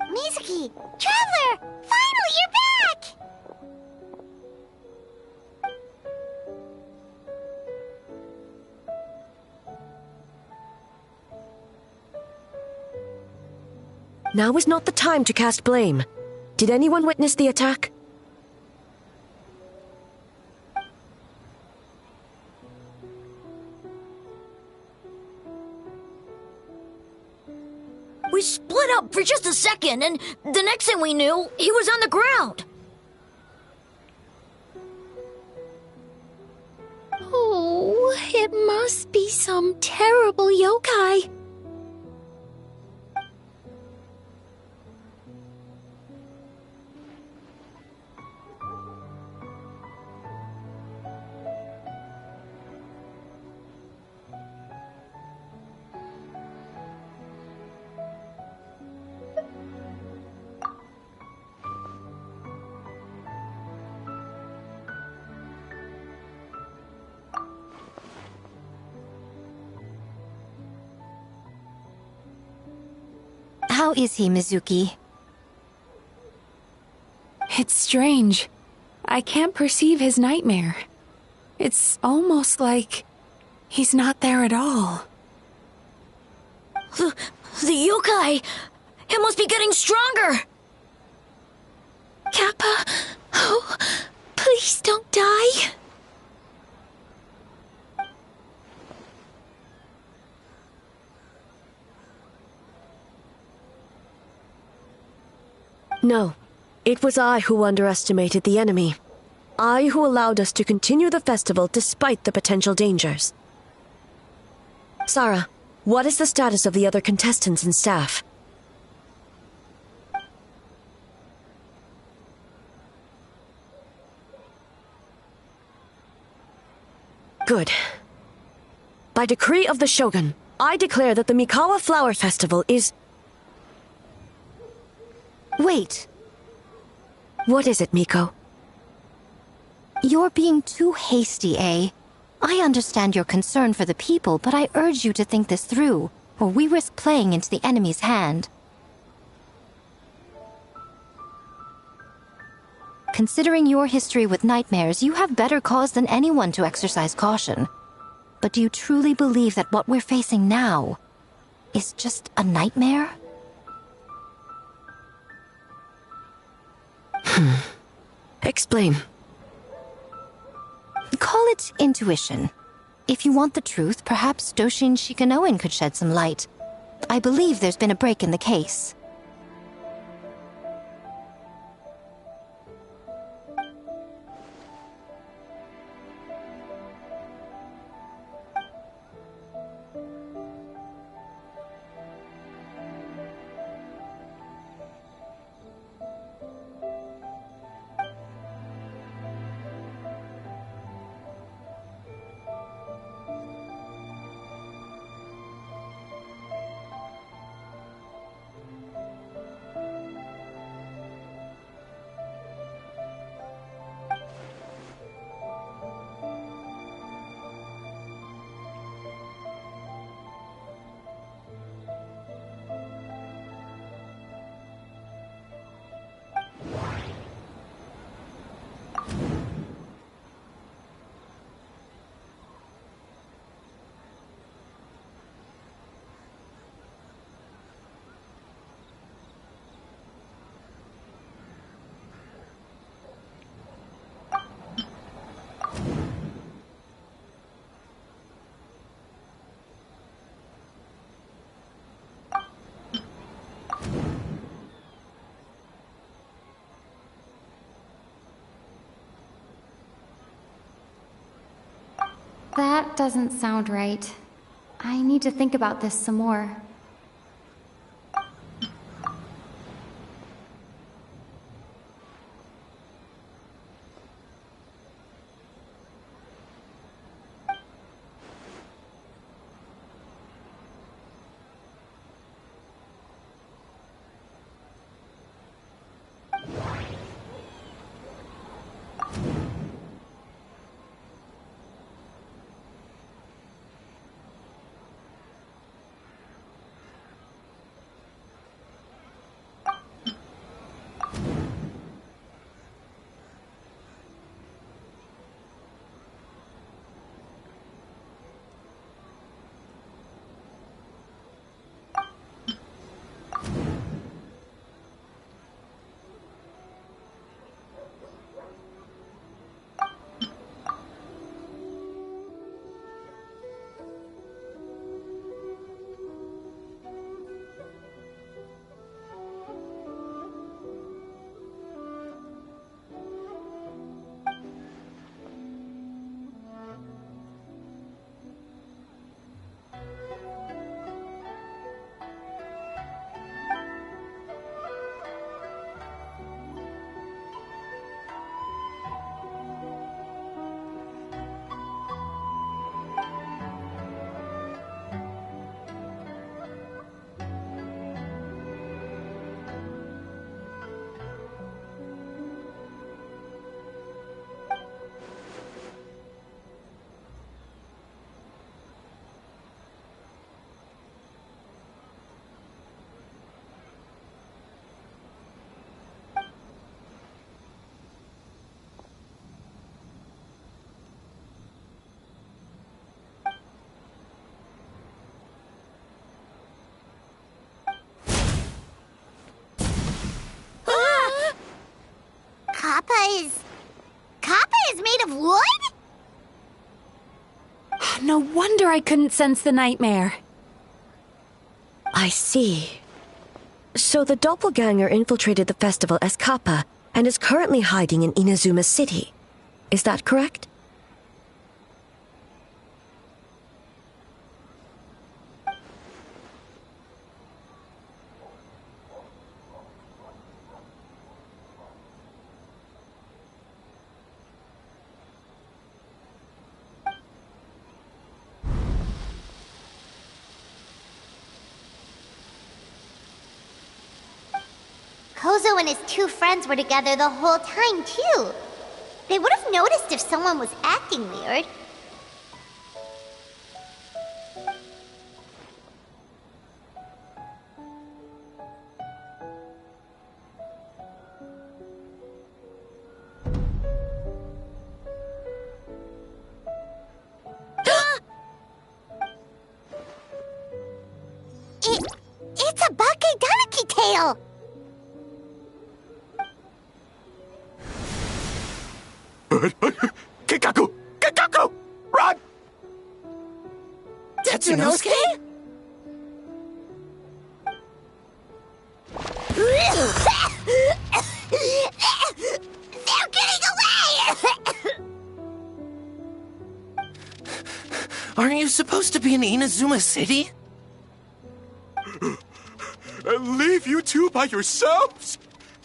Mizuki! Traveler! Finally, you're back! Now is not the time to cast blame. Did anyone witness the attack? We split up for just a second, and the next thing we knew, he was on the ground. Oh, it must be some terrible yokai. How is he, Mizuki? It's strange. I can't perceive his nightmare. It's almost like he's not there at all. The yokai! It must be getting stronger! Kappa, oh, please don't die. No. It was I who underestimated the enemy. I who allowed us to continue the festival despite the potential dangers. Sara, what is the status of the other contestants and staff? Good. By decree of the Shogun, I declare that the Mikawa Flower Festival is... Wait. What is it, Miko? You're being too hasty, eh? I understand your concern for the people, but I urge you to think this through, or we risk playing into the enemy's hand. Considering your history with nightmares, you have better cause than anyone to exercise caution. But do you truly believe that what we're facing now is just a nightmare? Explain. Call it intuition. If you want the truth, perhaps Doshin Shikanoin could shed some light. I believe there's been a break in the case. That doesn't sound right. I need to think about this some more. Kappa is made of wood? No wonder I couldn't sense the nightmare. I see. So the doppelganger infiltrated the festival as Kappa and is currently hiding in Inazuma City. Is that correct? Kozo and his two friends were together the whole time, too. They would have noticed if someone was acting weird. It's a Bakedaniki tail! Kikaku! Kikaku! Run! Tetsunosuke? They're getting away! Aren't you supposed to be in Inazuma City? And leave you two by yourselves?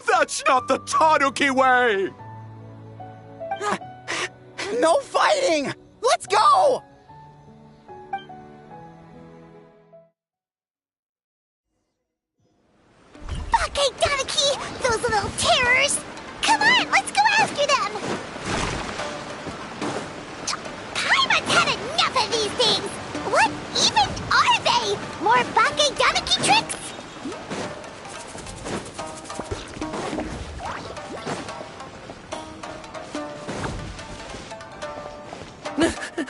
That's not the Tanuki way! No fighting! Let's go! Bakedaniki! Those little terrors! Come on, let's go after them! Paimon's had enough of these things! What even are they? More Bakedaniki tricks?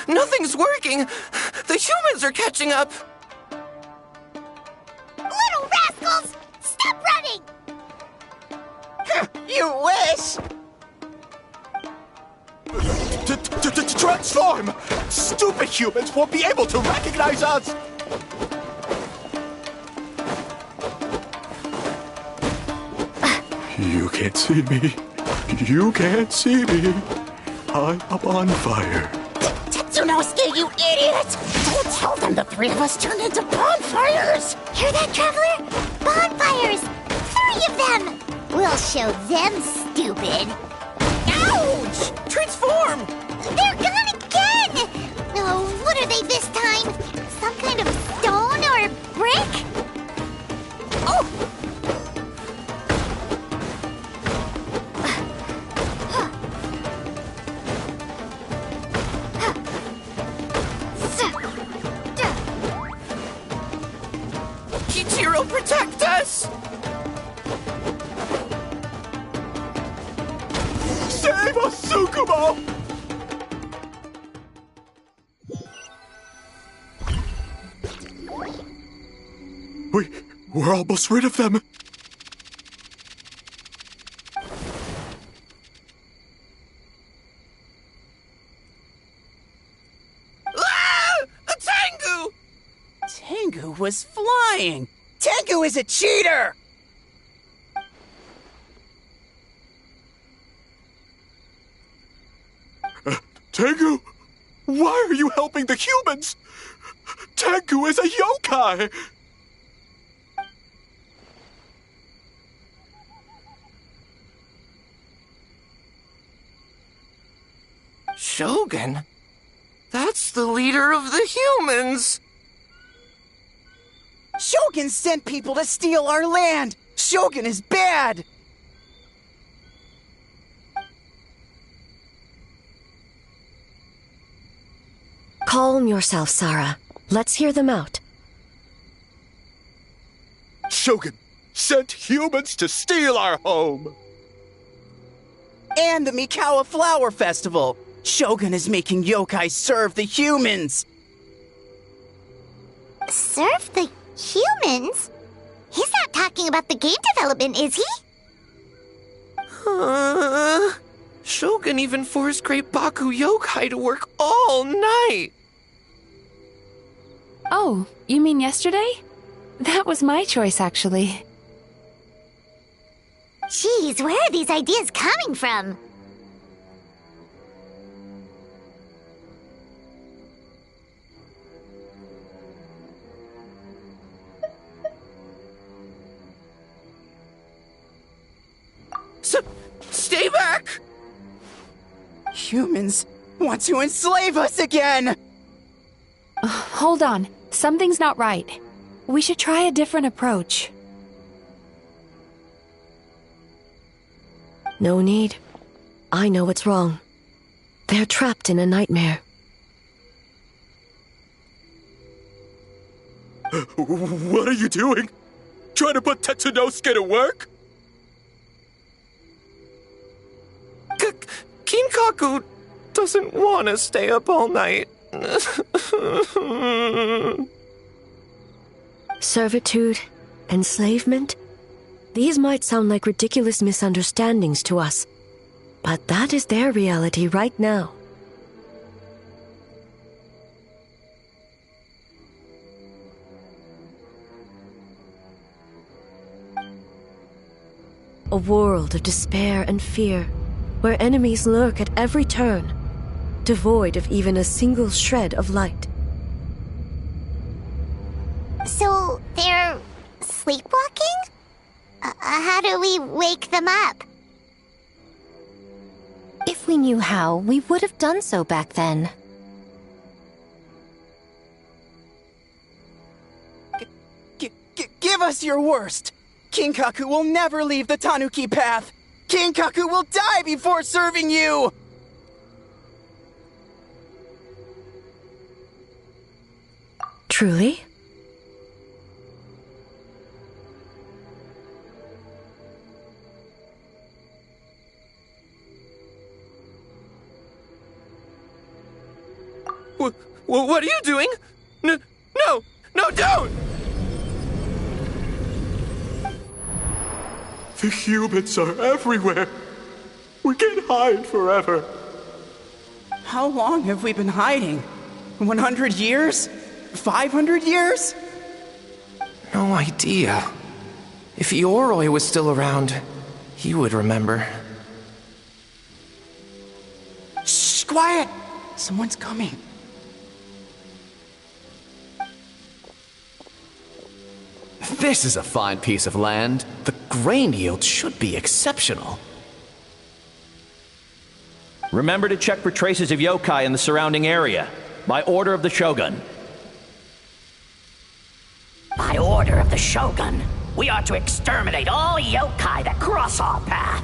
Nothing's working! The humans are catching up! Little rascals! Stop running! You wish! Transform! Stupid humans won't be able to recognize us! You can't see me. You can't see me. I'm up on fire. Tetsunosuke, you idiot! Don't tell them the three of us turned into bonfires! Hear that, Traveler? Bonfires! 3 of them! We'll show them, stupid! Ouch! Transform! They're gone again! Oh, what are they this time? Some kind of stone or brick? Oh! Kichiro, protect us! Save us, Tsukumo! We're almost rid of them. Ah! A Tengu! Tengu was flying! Tengu is a cheater! Tengu? Why are you helping the humans? Tengu is a yokai! Shogun? That's the leader of the humans! Shogun sent people to steal our land! Shogun is bad! Calm yourself, Sarah. Let's hear them out. Shogun sent humans to steal our home! And the Mikawa Flower Festival! Shogun is making yokai serve the humans! Serve the humans? He's not talking about the game development, is he? Shogun even forced Great Baku Yokai to work all night! Oh, you mean yesterday? That was my choice, actually. Jeez, where are these ideas coming from? Stay back! Humans want to enslave us again! Hold on. Something's not right. We should try a different approach. No need. I know what's wrong. They're trapped in a nightmare. What are you doing? Trying to put Tetsunosuke to work? Kinkaku doesn't want to stay up all night. servitude, enslavement. These might sound like ridiculous misunderstandings to us, but that is their reality right now. A world of despair and fear, where enemies lurk at every turn, devoid of even a single shred of light. So, they're sleepwalking? How do we wake them up? If we knew how, we would have done so back then. Give us your worst! Kinkaku will never leave the Tanuki path! Kinkaku will die before serving you! Truly? What are you doing? No, don't! The humans are everywhere. We can't hide forever. How long have we been hiding? 100 years? 500 years? No idea. If Yoroi was still around, he would remember. Shh, quiet! Someone's coming. This is a fine piece of land. The grain yield should be exceptional. Remember to check for traces of yokai in the surrounding area. By order of the Shogun. By order of the Shogun, we are to exterminate all yokai that cross our path.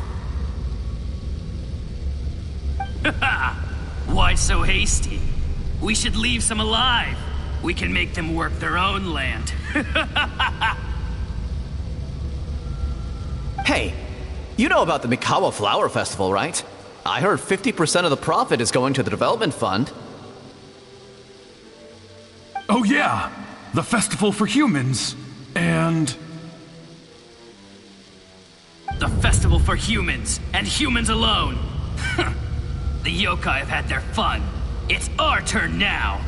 Why so hasty? We should leave some alive. We can make them work their own land. Hey, you know about the Mikawa Flower Festival, right? I heard 50% of the profit is going to the development fund. Oh yeah, the festival for humans, and... The festival for humans, and humans alone. The yokai have had their fun. It's our turn now.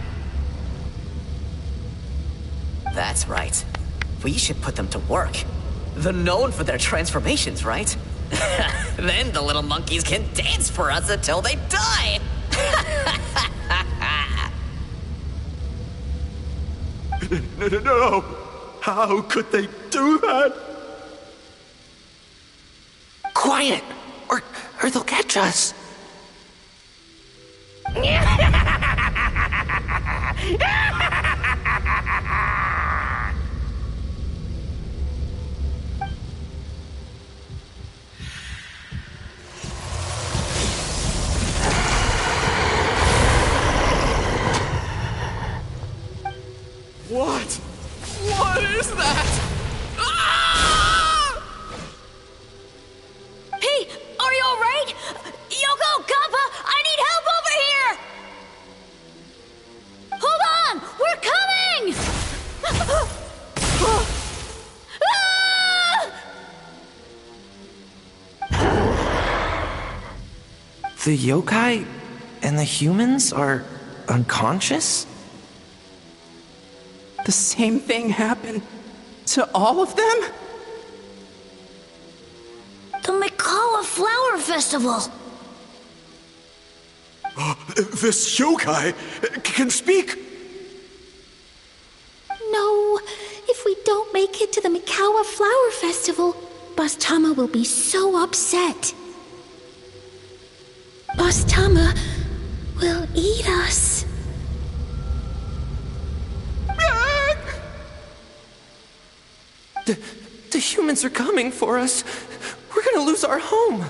That's right. We should put them to work. They're known for their transformations, right? Then the little monkeys can dance for us until they die! No! How could they do that? Quiet! Or they'll catch us! What? What is that? Ah! Hey, are you alright? Yoko, Kappa, I need help over here! Hold on! We're coming! The yokai and the humans are unconscious? The same thing happened to all of them? The Mikawa Flower Festival! This yokai can speak! No, if we don't make it to the Mikawa Flower Festival, Boss Tama will be so upset. Boss Tama will eat us. The humans are coming for us. We're gonna lose our home.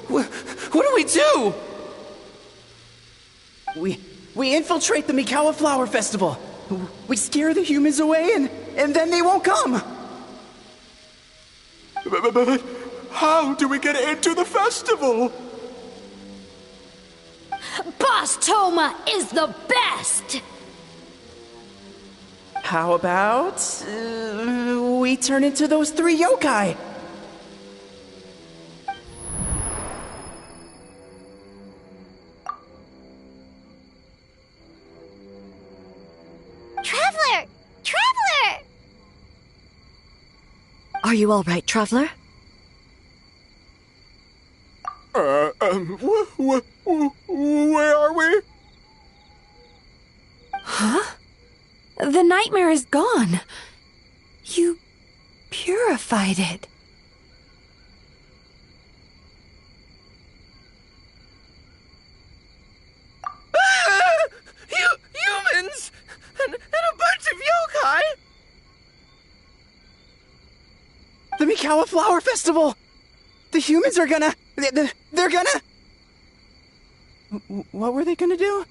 What do we do? We infiltrate the Mikawa Flower Festival. We scare the humans away and then they won't come. But how do we get into the festival? Boss Toma is the best! How about we turn into those 3 yokai? Traveler! Traveler! Are you all right, Traveler? Where are we? Huh? The nightmare is gone. You purified it. Humans! And a bunch of yokai! The Mikawa Flower Festival! The humans are gonna... They're gonna... What were they gonna do?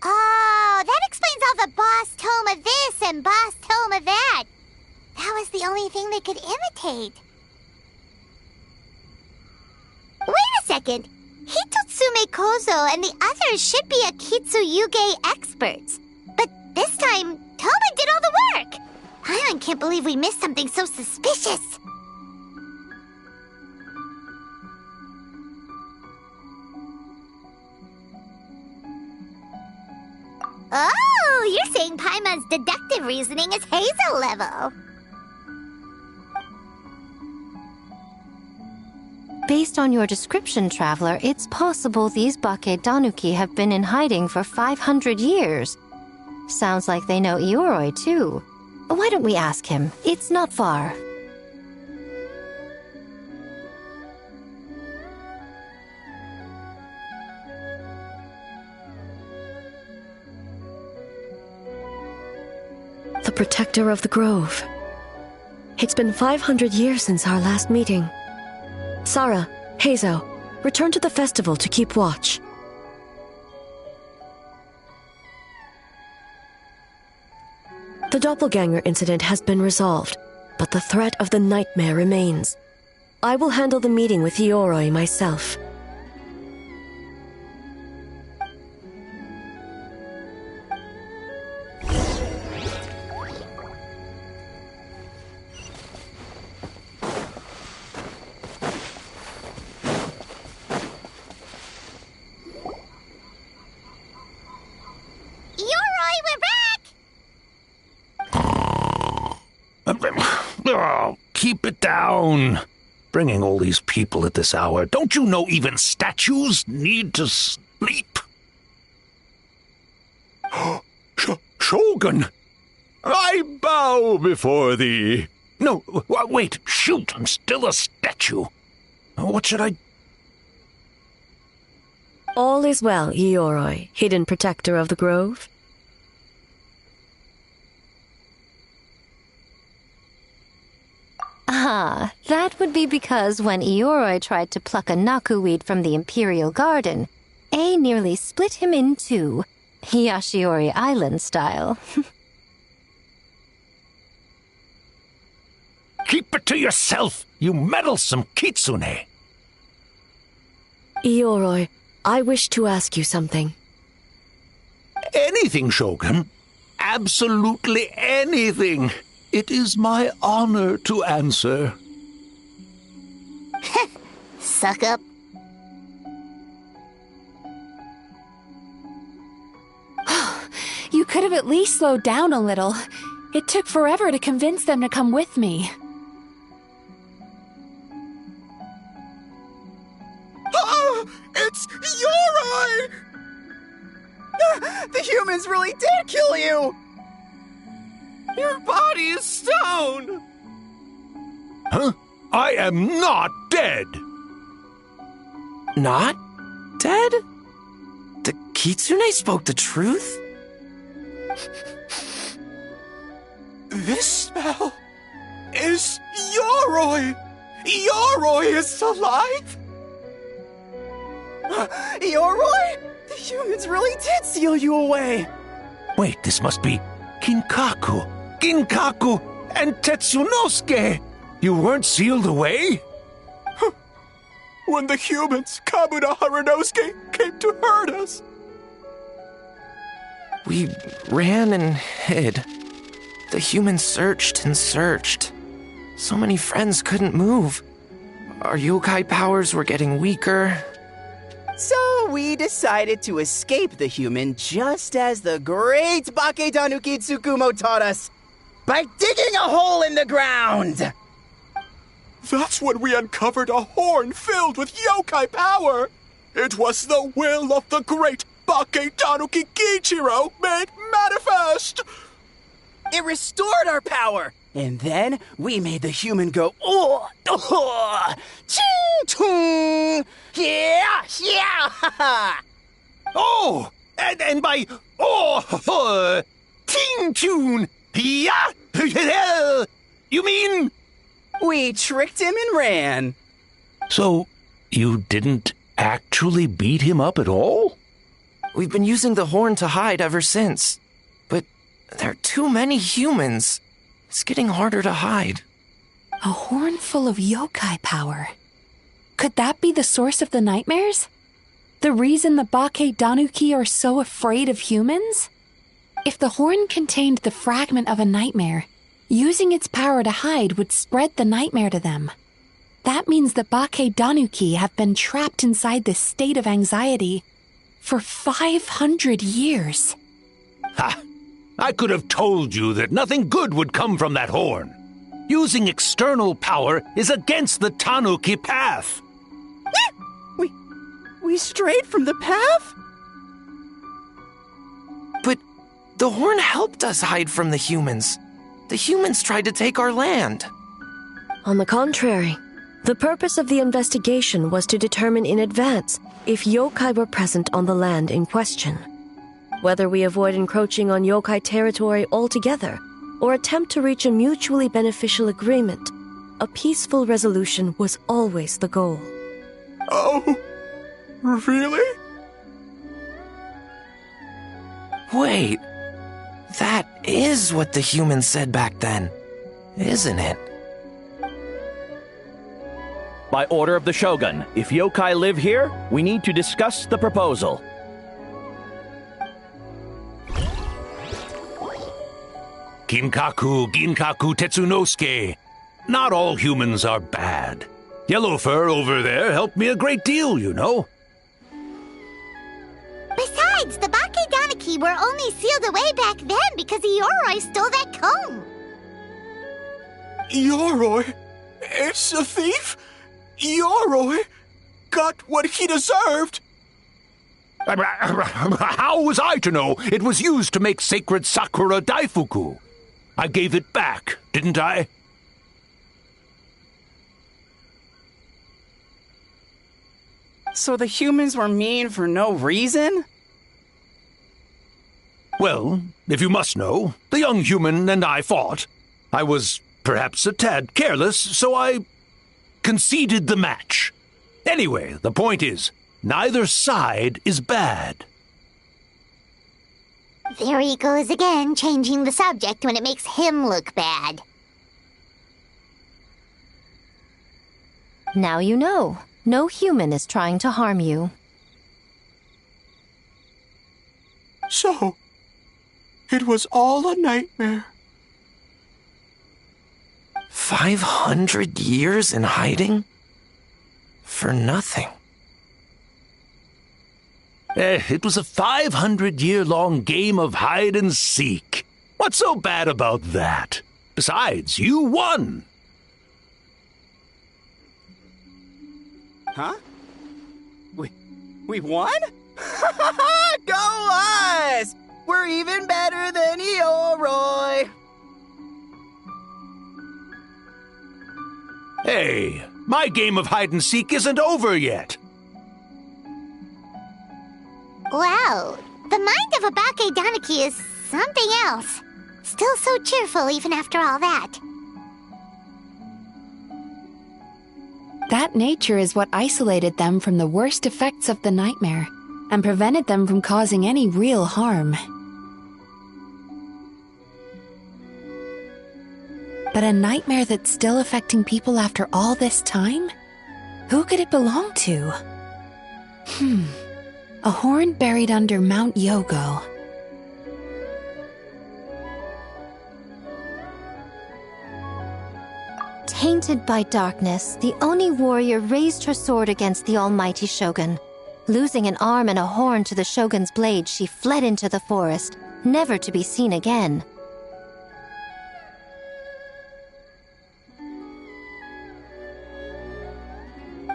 Oh, that explains all the boss tome of this and boss tome of that. That was the only thing they could imitate. Wait a second. Hitotsume Kozo and the others should be Akitsu Yuugei experts. But this time, Toma did all the work. I can't believe we missed something so suspicious. Oh, you're saying Paimon's deductive reasoning is Hazel level. Based on your description, Traveler, it's possible these Bake Danuki have been in hiding for 500 years. Sounds like they know Ioroi, too. Why don't we ask him? It's not far. The protector of the grove. It's been 500 years since our last meeting. Sarah, Hazo, return to the festival to keep watch. The doppelganger incident has been resolved, but the threat of the nightmare remains. I will handle the meeting with Ioroi myself. Oh, keep it down. Bringing all these people at this hour. Don't you know even statues need to sleep? Shogun! I bow before thee. No, wait, shoot, I'm still a statue. What should I... All is well, Ioroi, hidden protector of the grove. Ah, that would be because when Ioroi tried to pluck a nakuweed from the Imperial Garden, A nearly split him in two, Yashiori Island style. Keep it to yourself, you meddlesome kitsune! Ioroi, I wish to ask you something. Anything, Shogun. Absolutely anything. It is my honor to answer. Suck up. You could have at least slowed down a little. It took forever to convince them to come with me. Oh, it's Ioroi! The humans really did kill you! Your body is stone! Huh? I am not dead! Not dead? The kitsune spoke the truth? This spell is Ioroi! Ioroi is alive! Ioroi? The humans really did seal you away! Wait, this must be Ginkaku, and Tetsunosuke! You weren't sealed away? When the humans, Kamuna Harunosuke, came to hurt us. We ran and hid. The humans searched and searched. So many friends couldn't move. Our yokai powers were getting weaker. So we decided to escape the human just as the great Bakedanuki Tsukumo taught us, by digging a hole in the ground! That's when we uncovered a horn filled with yokai power! It was the will of the great Bakedanuki Kiichiro made manifest! It restored our power! And then we made the human go, ching-chung! Yeah! Oh! And by, ting-tune! Yeah! You mean? We tricked him and ran. So, you didn't actually beat him up at all? We've been using the horn to hide ever since. But there are too many humans. It's getting harder to hide. A horn full of yokai power. Could that be the source of the nightmares? The reason the Bakedanuki are so afraid of humans? If the horn contained the fragment of a nightmare, using its power to hide would spread the nightmare to them. That means the Bakedanuki have been trapped inside this state of anxiety for 500 years. Ha! I could have told you that nothing good would come from that horn. Using external power is against the Tanuki path. We strayed from the path? But the horn helped us hide from the humans. The humans tried to take our land. On the contrary, the purpose of the investigation was to determine in advance if yokai were present on the land in question. Whether we avoid encroaching on yokai territory altogether, or attempt to reach a mutually beneficial agreement, a peaceful resolution was always the goal. Oh, really? Wait, that is what the humans said back then, isn't it? By order of the Shogun, if yokai live here, we need to discuss the proposal. Ginkaku Tetsunosuke. Not all humans are bad. Yellow Fur over there helped me a great deal, you know. Besides, the Bakedanuki were only sealed away back then because Yoroi stole that comb. Yoroi? It's a thief? Yoroi got what he deserved. How was I to know it was used to make sacred Sakura Daifuku? I gave it back, didn't I? So the humans were mean for no reason? Well, if you must know, the young human and I fought. I was perhaps a tad careless, so I conceded the match. Anyway, the point is, neither side is bad. There he goes again, changing the subject when it makes him look bad. Now you know. No human is trying to harm you. So, it was all a nightmare. 500 years in hiding? For nothing. It was a 500-year-long game of hide and seek. What's so bad about that? Besides, you won. Huh? We won? Go us! We're even better than Yoroi! Hey, my game of hide and seek isn't over yet. Wow, the mind of a Bakedanuki is something else. Still so cheerful even after all that. That nature is what isolated them from the worst effects of the nightmare, and prevented them from causing any real harm. But a nightmare that's still affecting people after all this time? Who could it belong to? A horn buried under Mount Yuugei. Tainted by darkness, the Oni warrior raised her sword against the almighty shogun. Losing an arm and a horn to the shogun's blade, she fled into the forest, never to be seen again.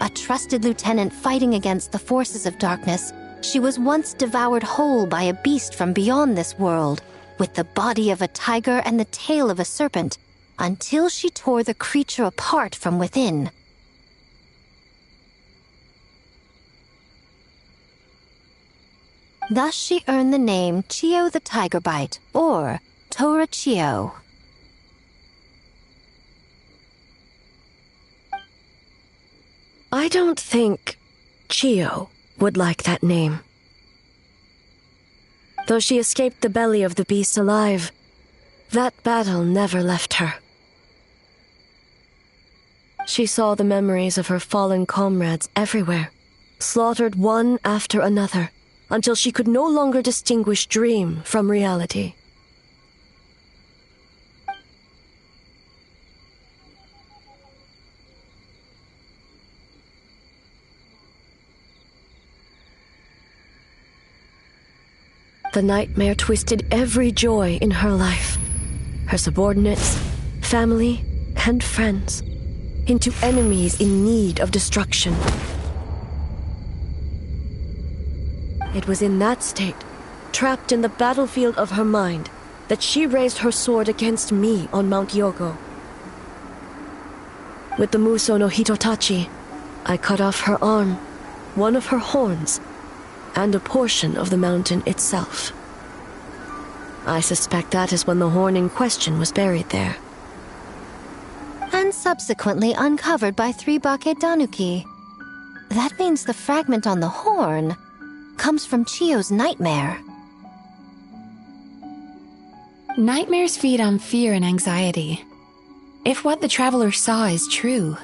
A trusted lieutenant fighting against the forces of darkness, she was once devoured whole by a beast from beyond this world, with the body of a tiger and the tail of a serpent, until she tore the creature apart from within. Thus she earned the name Chiyo the Tiger Bite, or Tora Chiyo. I don't think Chiyo would like that name. Though she escaped the belly of the beast alive, that battle never left her. She saw the memories of her fallen comrades everywhere, slaughtered one after another, until she could no longer distinguish dream from reality. The nightmare twisted every joy in her life, her subordinates, family, and friends, into enemies in need of destruction. It was in that state, trapped in the battlefield of her mind, that she raised her sword against me on Mount Yuugei. With the Muso no Hitotachi, I cut off her arm, one of her horns, and a portion of the mountain itself. I suspect that is when the horn in question was buried there. And subsequently uncovered by 3 Bakedanuki. That means the fragment on the horn comes from Chiyo's nightmare. Nightmares feed on fear and anxiety. If what the traveler saw is true,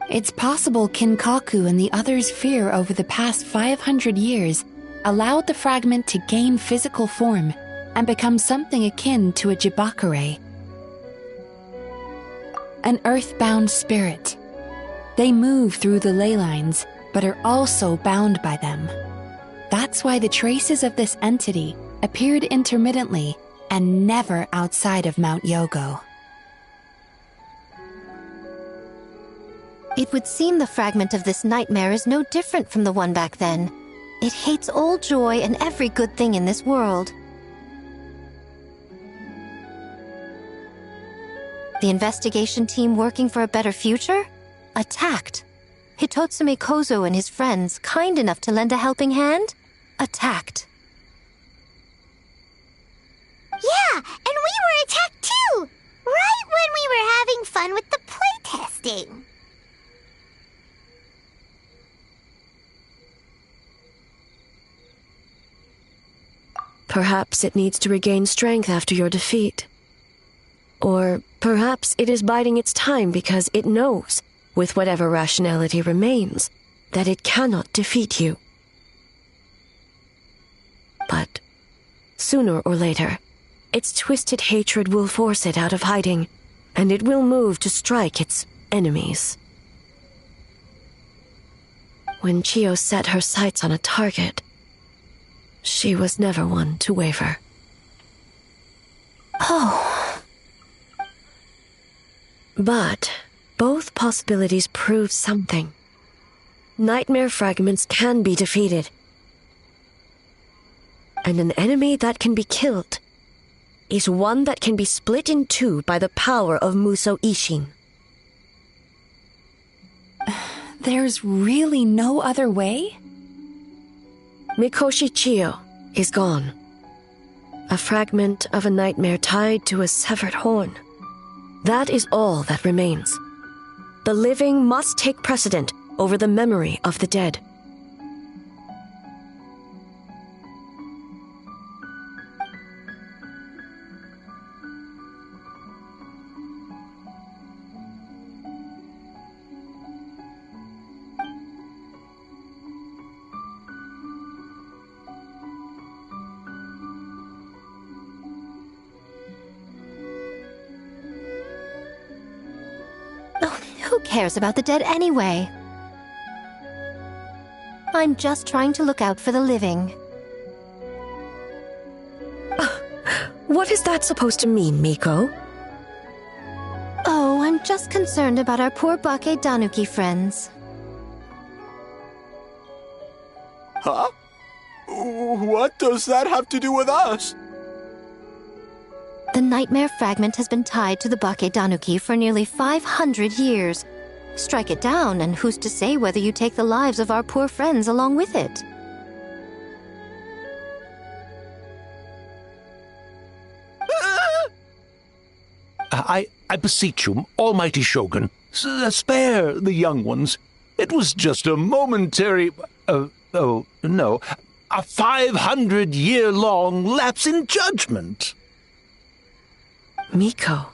it's possible Kinkaku and the others' fear over the past 500 years allowed the fragment to gain physical form and become something akin to a jibakure, an earthbound spirit. They move through the ley lines, but are also bound by them. That's why the traces of this entity appeared intermittently and never outside of Mount Yuugei. It would seem the fragment of this nightmare is no different from the one back then. It hates all joy and every good thing in this world. The investigation team working for a better future? Attacked. Hitotsume Kozo and his friends, kind enough to lend a helping hand? Attacked. Yeah, and we were attacked too! Right when we were having fun with the playtesting. Perhaps it needs to regain strength after your defeat. Or perhaps it is biding its time because it knows, with whatever rationality remains, that it cannot defeat you. But sooner or later, its twisted hatred will force it out of hiding, and it will move to strike its enemies. When Chiyo set her sights on a target, she was never one to waver. Oh. But both possibilities prove something. Nightmare fragments can be defeated. And an enemy that can be killed is one that can be split in two by the power of Muso Ishin. There's really no other way? Mikoshi Chiyo is gone. A fragment of a nightmare tied to a severed horn. That is all that remains. The living must take precedent over the memory of the dead. Who cares about the dead anyway? I'm just trying to look out for the living. What is that supposed to mean, Miko? Oh, I'm just concerned about our poor Bake Tanuki friends. Huh? What does that have to do with us? The nightmare fragment has been tied to the Bake Tanuki for nearly 500 years. Strike it down, and who's to say whether you take the lives of our poor friends along with it? I beseech you, almighty Shogun, spare the young ones. It was just a momentary... a 500-year-long lapse in judgment. Miko,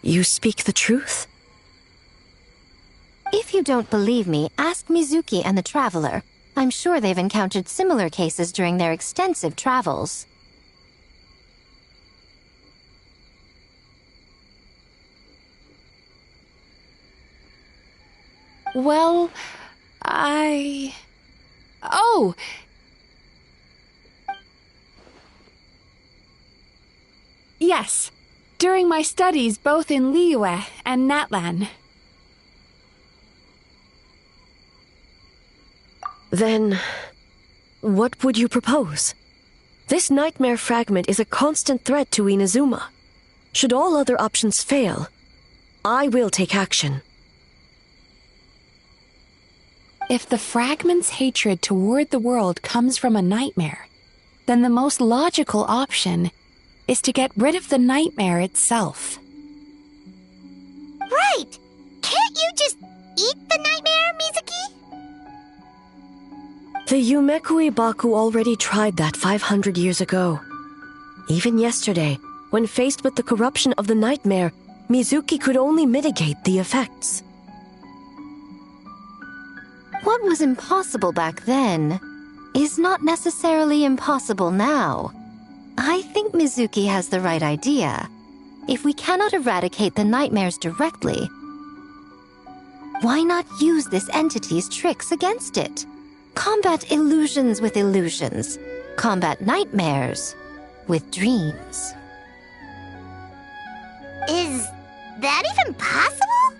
you speak the truth? If you don't believe me, ask Mizuki and the Traveler. I'm sure they've encountered similar cases during their extensive travels. Well, Oh! Yes. During my studies both in Liyue and Natlan. Then, what would you propose? This nightmare fragment is a constant threat to Inazuma. Should all other options fail, I will take action. If the fragment's hatred toward the world comes from a nightmare, then the most logical option is to get rid of the nightmare itself. Right! Can't you just eat the nightmare, Mizuki? The Yumekui Baku already tried that 500 years ago. Even yesterday, when faced with the corruption of the nightmare, Mizuki could only mitigate the effects. What was impossible back then is not necessarily impossible now. I think Mizuki has the right idea. If we cannot eradicate the nightmares directly, why not use this entity's tricks against it? Combat illusions with illusions. Combat nightmares with dreams. Is that even possible?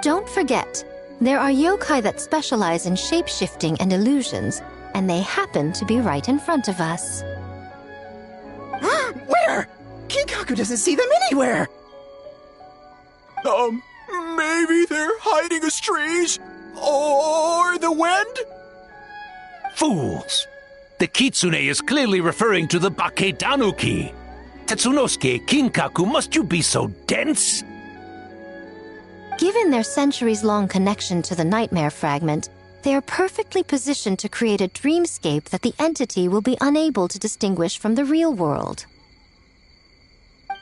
Don't forget, there are yokai that specialize in shape-shifting and illusions, and they happen to be right in front of us. Where? Kinkaku doesn't see them anywhere! Maybe they're hiding as trees? Or the wind? Fools! The Kitsune is clearly referring to the Bake Tanuki. Tetsunosuke, Kinkaku, must you be so dense? Given their centuries-long connection to the nightmare fragment, they are perfectly positioned to create a dreamscape that the entity will be unable to distinguish from the real world.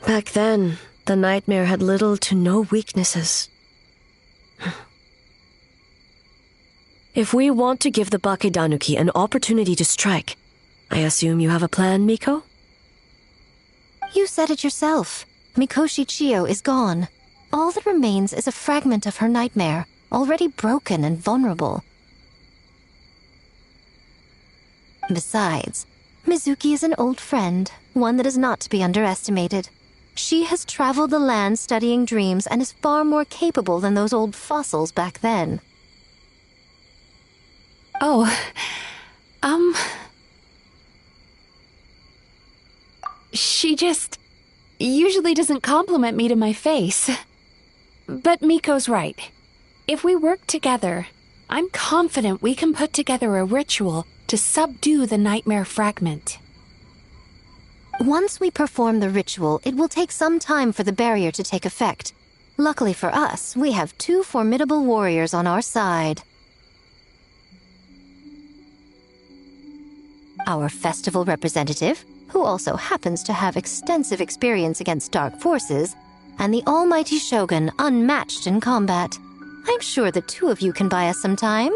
Back then, the nightmare had little to no weaknesses. If we want to give the Bake Tanuki an opportunity to strike, I assume you have a plan, Miko? You said it yourself. Mikoshi Chiyo is gone. All that remains is a fragment of her nightmare, already broken and vulnerable. Besides, Mizuki is an old friend, one that is not to be underestimated. She has traveled the land studying dreams and is far more capable than those old fossils back then. She just usually doesn't compliment me to my face. But Miko's right. If we work together, I'm confident we can put together a ritual to subdue the nightmare fragment. Once we perform the ritual, it will take some time for the barrier to take effect. Luckily for us, we have 2 formidable warriors on our side. Our festival representative, who also happens to have extensive experience against dark forces, and the almighty Shogun, unmatched in combat. I'm sure the 2 of you can buy us some time.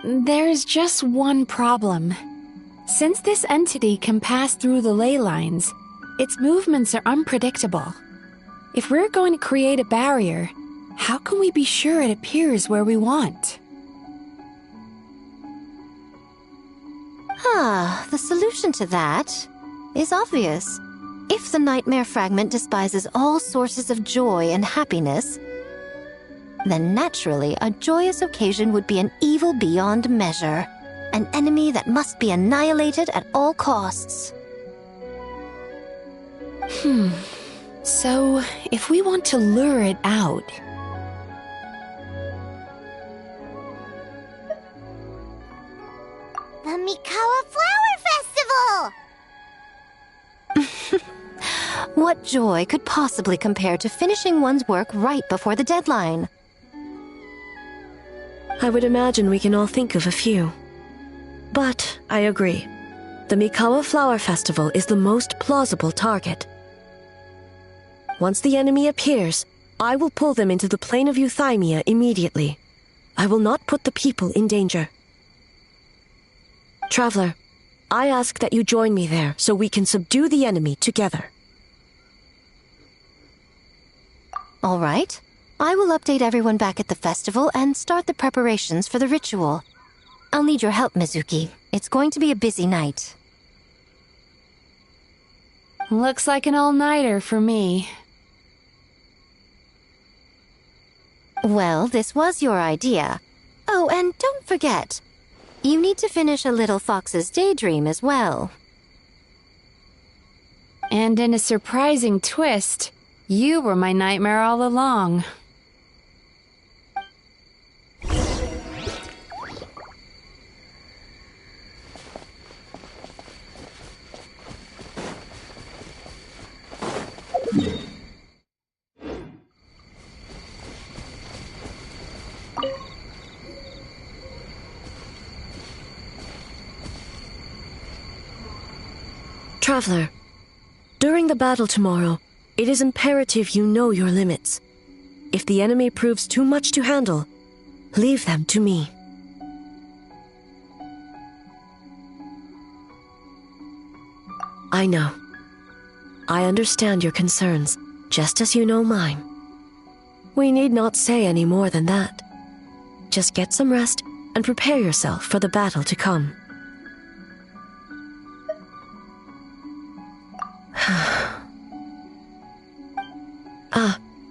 There's just one problem. Since this entity can pass through the ley lines, its movements are unpredictable. If we're going to create a barrier, how can we be sure it appears where we want? The solution to that is obvious. If the nightmare fragment despises all sources of joy and happiness, then naturally a joyous occasion would be an evil beyond measure, an enemy that must be annihilated at all costs. So, if we want to lure it out... The Mikawa Flower Festival! What joy could possibly compare to finishing one's work right before the deadline? I would imagine we can all think of a few. But I agree. The Mikawa Flower Festival is the most plausible target. Once the enemy appears, I will pull them into the plane of Euthymia immediately. I will not put the people in danger. Traveler, I ask that you join me there so we can subdue the enemy together. All right. I will update everyone back at the festival and start the preparations for the ritual. I'll need your help, Mizuki. It's going to be a busy night. Looks like an all-nighter for me. Well, this was your idea. Oh, and don't forget, you need to finish a Little Fox's Daydream as well. And in a surprising twist, you were my nightmare all along. Traveler, during the battle tomorrow, it is imperative you know your limits. If the enemy proves too much to handle, leave them to me. I know. I understand your concerns, just as you know mine. We need not say any more than that. Just get some rest and prepare yourself for the battle to come.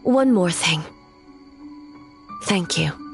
One more thing. Thank you.